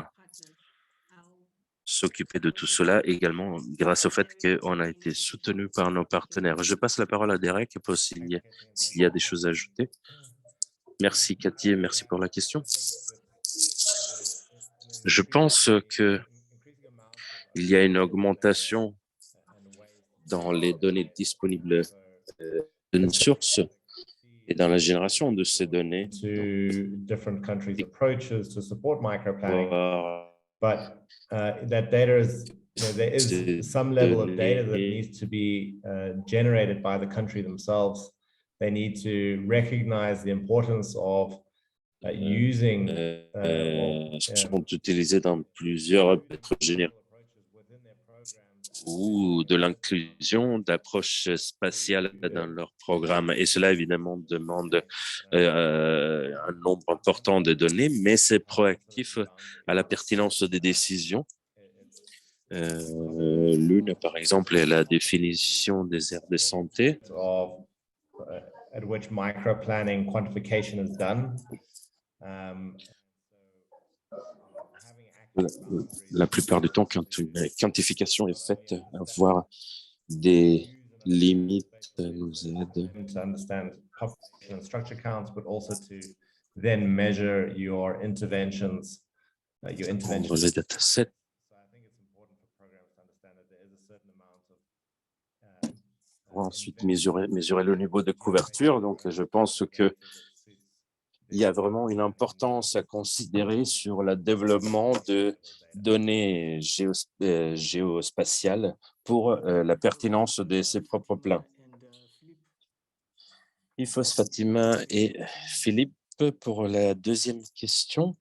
s'occuper de tout cela, également grâce au fait qu'on a été soutenu par nos partenaires. Je passe la parole à Derek pour s'il y a des choses à ajouter. Merci Cathy et merci pour la question. Je pense qu'il y a une augmentation dans les données disponibles d'une source et dans la génération de ces données. Different countries' approaches to support microplanning, but that data is, there is some level of data that needs to be generated by the country themselves. They need to recognize the importance of using sont utilisés dans plusieurs générations ou de l'inclusion d'approches spatiales dans leur programme. Et cela, évidemment, demande un nombre important de données, mais c'est proactif à la pertinence des décisions. L'une, par exemple, est la définition des aires de santé. At which microplanning quantification is done. La plupart du temps, quand une quantification est faite, avoir des limites nous aide. To understand population and structure counts, but also to then measure your interventions. Prendre les datasets. Ensuite, mesurer le niveau de couverture. Donc, je pense que il y a vraiment une importance à considérer sur le développement de données géospatiales pour la pertinence de ses propres plans. Ifos, Fatima et Philippe pour la deuxième question.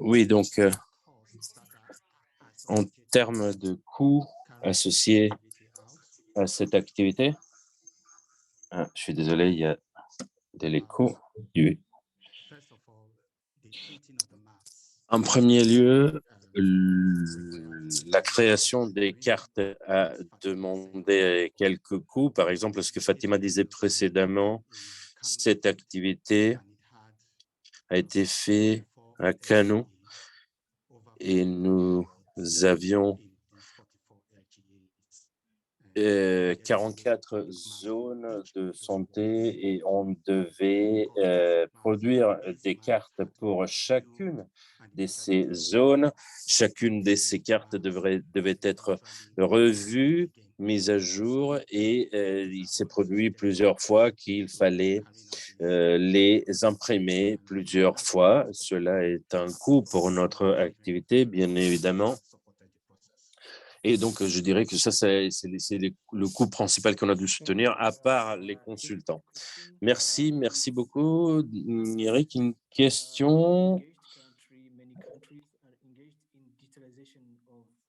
Oui, donc en termes de coûts associés à cette activité, je suis désolé, il y a de l'écho. En premier lieu, la création des cartes a demandé quelques coûts. Par exemple, ce que Fatima disait précédemment, cette activité a été faite à Kano et nous avions 44 zones de santé et on devait produire des cartes pour chacune de ces zones. Chacune de ces cartes devait être revue, mise à jour et il s'est produit plusieurs fois qu'il fallait les imprimer plusieurs fois. Cela est un coût pour notre activité, bien évidemment. Et donc, je dirais que ça, c'est le coût principal qu'on a dû soutenir, à part les consultants. Merci beaucoup. Eric, une question.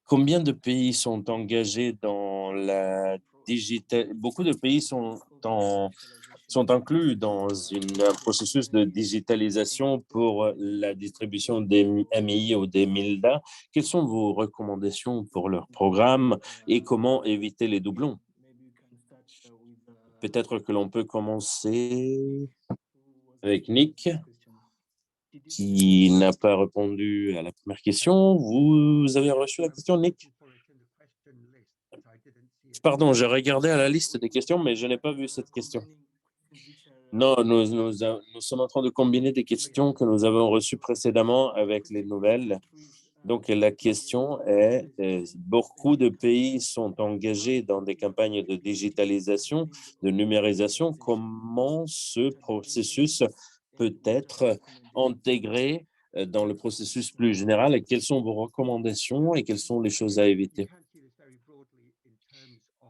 Combien de pays sont engagés dans la digitalisation? Beaucoup de pays sont sont inclus dans un processus de digitalisation pour la distribution des MI ou des MILDA. Quelles sont vos recommandations pour leur programme et comment éviter les doublons? Peut-être que l'on peut commencer avec Nick, qui n'a pas répondu à la première question. Vous avez reçu la question, Nick? Pardon, j'ai regardé à la liste des questions, mais je n'ai pas vu cette question. Non, nous sommes en train de combiner des questions que nous avons reçues précédemment avec les nouvelles. Donc, la question est, beaucoup de pays sont engagés dans des campagnes de digitalisation, de numérisation. Comment ce processus peut être intégré dans le processus plus général et quelles sont vos recommandations et quelles sont les choses à éviter?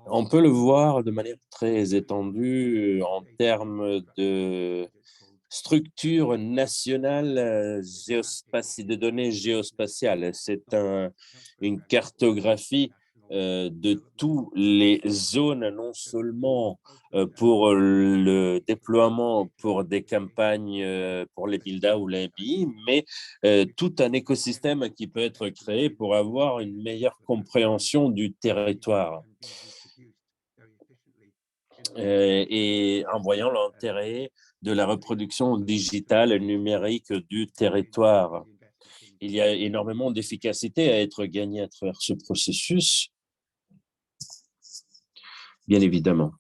On peut le voir de manière très étendue en termes de structure nationale de données géospatiales. C'est une cartographie de toutes les zones, non seulement pour le déploiement pour des campagnes pour les BILDA ou les MI, mais tout un écosystème qui peut être créé pour avoir une meilleure compréhension du territoire. Et en voyant l'intérêt de la reproduction digitale numérique du territoire. Il y a énormément d'efficacité à être gagnée à travers ce processus, bien évidemment.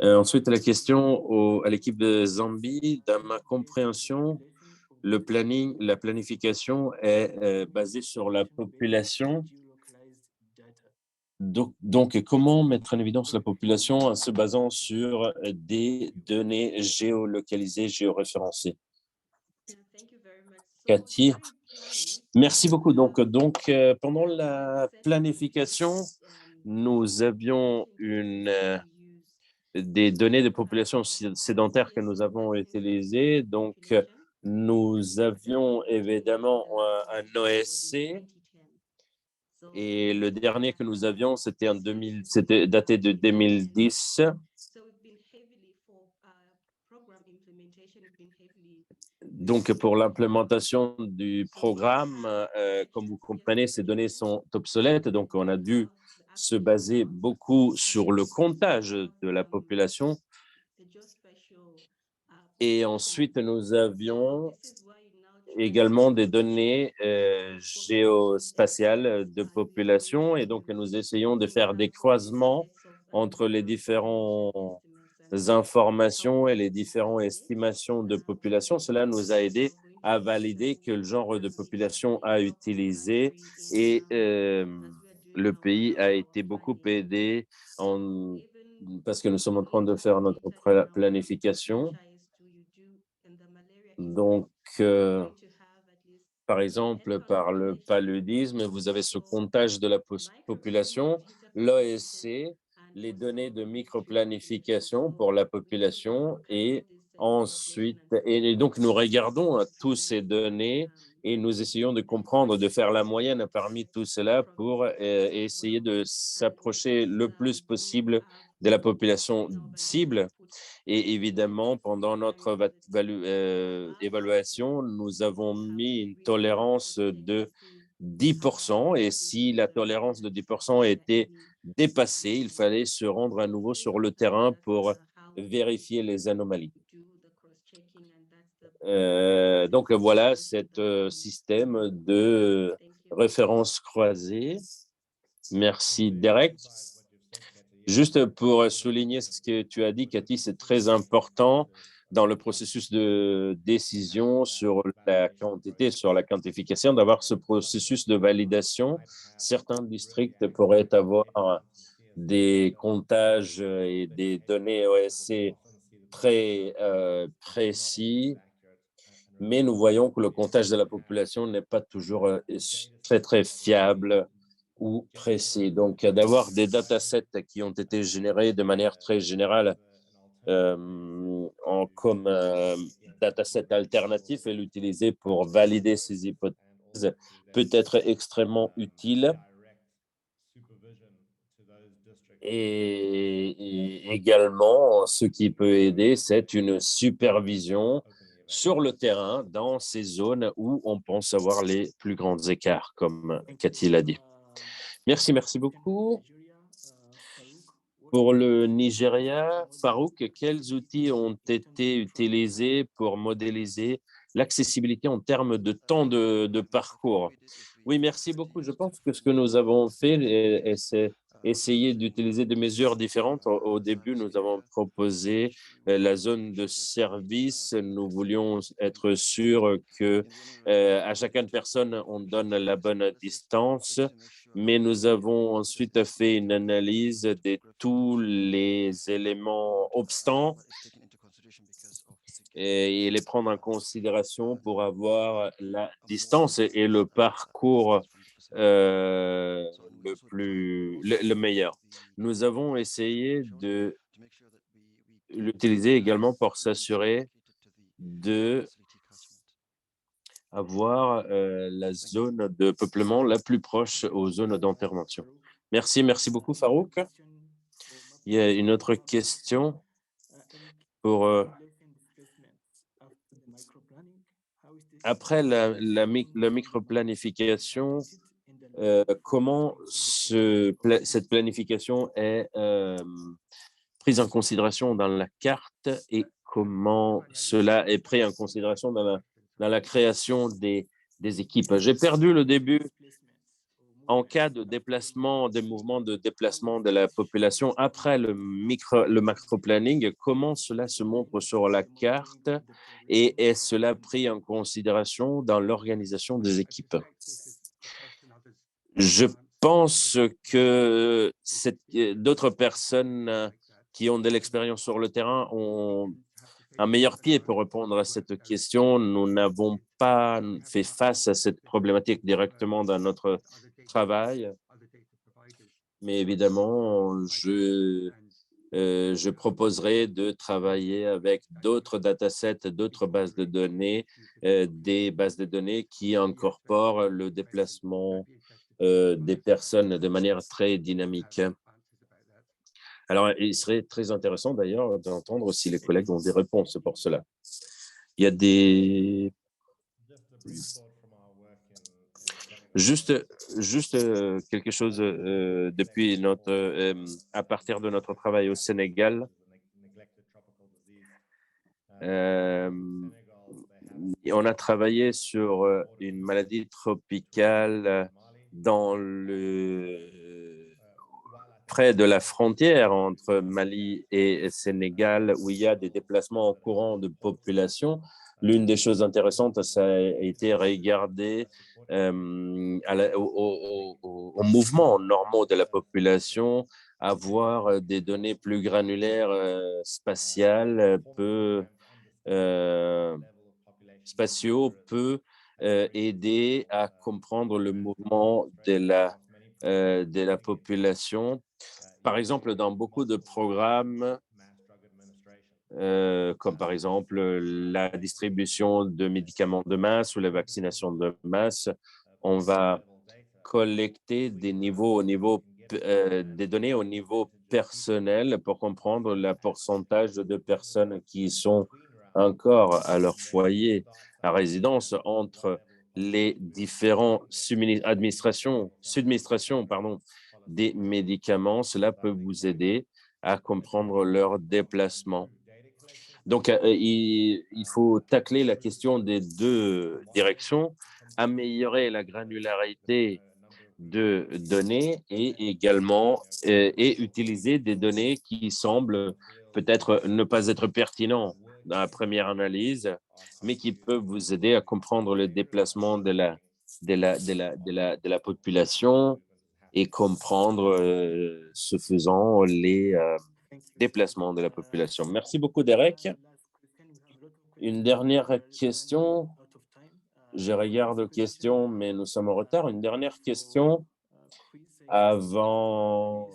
Ensuite, la question à l'équipe de Zambie. Dans ma compréhension, la planification est basée sur la population. Donc, comment mettre en évidence la population en se basant sur des données géolocalisées, géoréférencées? Cathy, merci beaucoup. Donc, pendant la planification, nous avions des données de population sédentaire que nous avons utilisées. Donc, nous avions évidemment un OSC. Et le dernier que nous avions, c'était daté de 2010. Donc, pour l'implémentation du programme, comme vous comprenez, ces données sont obsolètes. Donc, on a dû se baser beaucoup sur le comptage de la population. Et ensuite, nous avions également des données géospatiales de population. Et donc, nous essayons de faire des croisements entre les différentes informations et les différentes estimations de population. Cela nous a aidé à valider quel genre de population à utiliser et le pays a été beaucoup aidé parce que nous sommes en train de faire notre planification. Donc, par exemple, par le paludisme, vous avez ce comptage de la population, l'OSC, les données de microplanification pour la population et ensuite, et donc nous regardons tous ces données et nous essayons de comprendre, de faire la moyenne parmi tout cela pour essayer de s'approcher le plus possible de la population cible. Et évidemment, pendant notre évaluation, nous avons mis une tolérance de 10%. Et si la tolérance de 10% était dépassée, il fallait se rendre à nouveau sur le terrain pour vérifier les anomalies. Donc voilà, ce système de référence croisée. Merci, Derek. Juste pour souligner ce que tu as dit, Cathy, c'est très important dans le processus de décision sur la quantité, sur la quantification, d'avoir ce processus de validation. Certains districts pourraient avoir des comptages et des données OSC très précis, mais nous voyons que le comptage de la population n'est pas toujours très, très fiable ou précis. Donc, d'avoir des datasets qui ont été générés de manière très générale comme dataset alternatif et l'utiliser pour valider ces hypothèses peut être extrêmement utile. Et également, ce qui peut aider, c'est une supervision sur le terrain dans ces zones où on pense avoir les plus grands écarts, comme Cathy l'a dit. Merci beaucoup. Pour le Nigeria, Farouk, quels outils ont été utilisés pour modéliser l'accessibilité en termes de temps de parcours? Oui, merci beaucoup. Je pense que ce que nous avons fait, c'est essayer d'utiliser des mesures différentes. Au début, nous avons proposé la zone de service. Nous voulions être sûrs que à chacune personne, on donne la bonne distance. Mais nous avons ensuite fait une analyse de tous les éléments obstants et les prendre en considération pour avoir la distance et le parcours le meilleur. Nous avons essayé de l'utiliser également pour s'assurer de avoir la zone de peuplement la plus proche aux zones d'intervention. Merci beaucoup Farouk. Il y a une autre question pour après la microplanification, comment cette planification est prise en considération dans la carte et comment cela est pris en considération dans la création des équipes. J'ai perdu le début. En cas de déplacement, des mouvements de déplacement de la population après le macro-planning, comment cela se montre sur la carte et est cela pris en considération dans l'organisation des équipes? Je pense que d'autres personnes qui ont de l'expérience sur le terrain ont un meilleur pied pour répondre à cette question. Nous n'avons pas fait face à cette problématique directement dans notre travail, mais évidemment, je proposerai de travailler avec d'autres datasets, d'autres bases de données, des bases de données qui incorporent le déplacement des personnes de manière très dynamique. Alors, il serait très intéressant d'ailleurs d'entendre si les collègues ont des réponses pour cela. Il y a des... Juste quelque chose depuis à partir de notre travail au Sénégal. On a travaillé sur une maladie tropicale près de la frontière entre Mali et Sénégal, où il y a des déplacements courants de population. L'une des choses intéressantes, ça a été regarder aux mouvements normaux de la population, avoir des données plus granulaires spatiaux peut aider à comprendre le mouvement de la population. Par exemple, dans beaucoup de programmes, comme par exemple la distribution de médicaments de masse ou la vaccination de masse, on va collecter des données au niveau personnel pour comprendre le pourcentage de personnes qui sont encore à leur foyer à résidence entre les différents subministrations des médicaments. Cela peut vous aider à comprendre leur déplacement. Donc, il faut tacler la question des deux directions, améliorer la granularité de données et également utiliser des données qui semblent peut-être ne pas être pertinentes dans la première analyse, mais qui peuvent vous aider à comprendre le déplacement de la population et comprendre, ce faisant, les déplacements de la population. Merci beaucoup, Derek. Une dernière question. Je regarde aux questions, mais nous sommes en retard. Une dernière question avant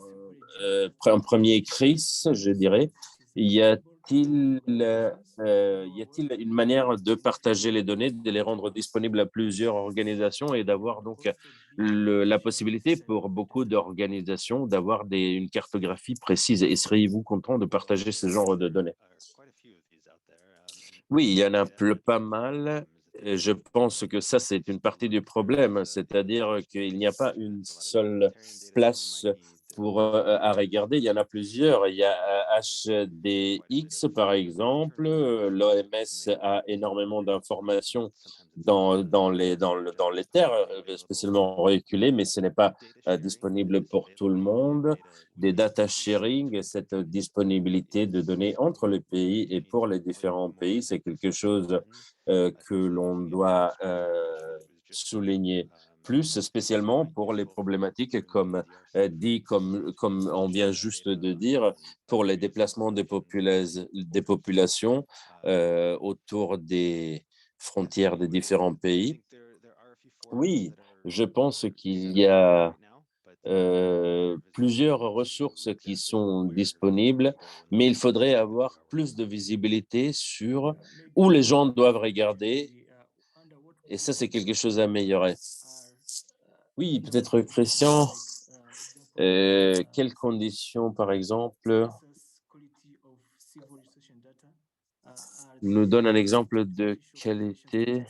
un premier Chris, je dirais. Y y a-t-il une manière de partager les données, de les rendre disponibles à plusieurs organisations et d'avoir donc la possibilité pour beaucoup d'organisations d'avoir une cartographie précise? Et seriez-vous content de partager ce genre de données? Oui, il y en a pas mal. Et je pense que ça, c'est une partie du problème, c'est-à-dire qu'il n'y a pas une seule place à regarder. Il y en a plusieurs. Il y a HDX, par exemple. L'OMS a énormément d'informations dans les terres, spécialement reculées, mais ce n'est pas disponible pour tout le monde. Des data sharing, cette disponibilité de données entre les pays et pour les différents pays, c'est quelque chose que l'on doit souligner plus, spécialement pour les problématiques comme on vient juste de dire, pour les déplacements des populations autour des frontières des différents pays. Oui, je pense qu'il y a plusieurs ressources qui sont disponibles, mais il faudrait avoir plus de visibilité sur où les gens doivent regarder, et ça, c'est quelque chose à améliorer. Oui, peut-être Christian, quelles conditions, par exemple, nous donne un exemple de qualité.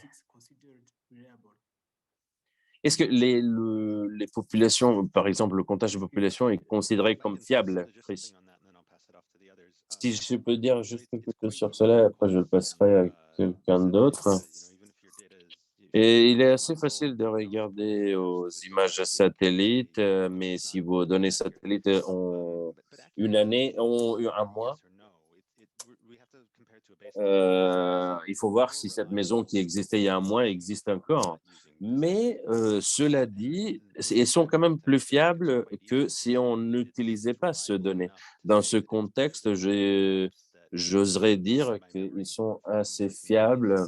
Est-ce que les populations, par exemple, le comptage de population est considéré comme fiable, Chris? Si je peux dire juste quelque chose sur cela, après je le passerai à quelqu'un d'autre. Et il est assez facile de regarder aux images satellites, mais si vos données satellites ont une année, ont un mois, il faut voir si cette maison qui existait il y a un mois existe encore. Mais cela dit, elles sont quand même plus fiables que si on n'utilisait pas ces données. Dans ce contexte, j'oserais dire qu'ils sont assez fiables.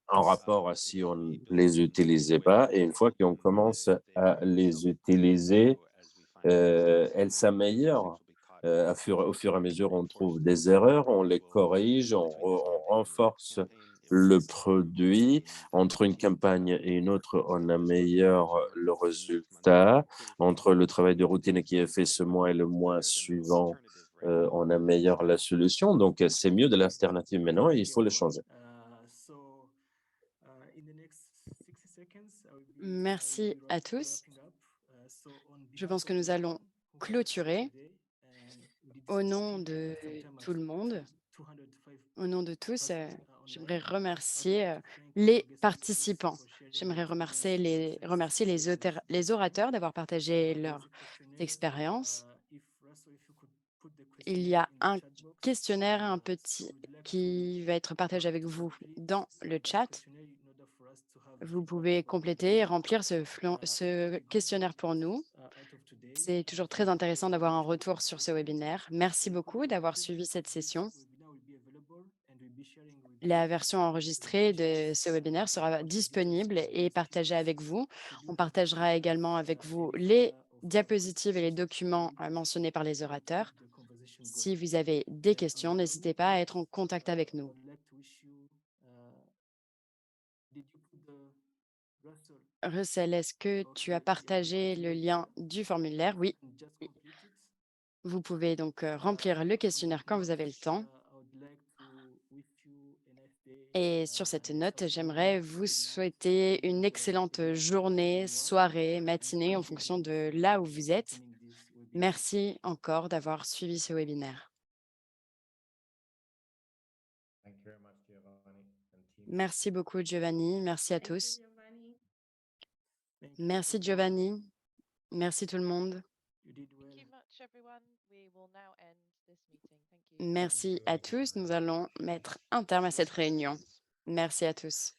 En rapport à si on ne les utilisait pas. Et une fois qu'on commence à les utiliser, elles s'améliorent. Au fur et à mesure, on trouve des erreurs, on les corrige, on renforce le produit. Entre une campagne et une autre, on améliore le résultat. Entre le travail de routine qui est fait ce mois et le mois suivant, on améliore la solution. Donc, c'est mieux de l'alternative maintenant et il faut le changer. Merci à tous. Je pense que nous allons clôturer au nom de tout le monde. Au nom de tous, j'aimerais remercier les participants. J'aimerais remercier les orateurs d'avoir partagé leur expérience. Il y a un questionnaire qui va être partagé avec vous dans le chat. Vous pouvez compléter et remplir ce questionnaire pour nous. C'est toujours très intéressant d'avoir un retour sur ce webinaire. Merci beaucoup d'avoir suivi cette session. La version enregistrée de ce webinaire sera disponible et partagée avec vous. On partagera également avec vous les diapositives et les documents mentionnés par les orateurs. Si vous avez des questions, n'hésitez pas à être en contact avec nous. Russell, est-ce que tu as partagé le lien du formulaire? Oui. Vous pouvez donc remplir le questionnaire quand vous avez le temps. Et sur cette note, j'aimerais vous souhaiter une excellente journée, soirée, matinée en fonction de là où vous êtes. Merci encore d'avoir suivi ce webinaire. Merci beaucoup, Giovanni. Merci à tous. Merci, Giovanni. Merci tout le monde. Merci à tous. Nous allons mettre un terme à cette réunion. Merci à tous.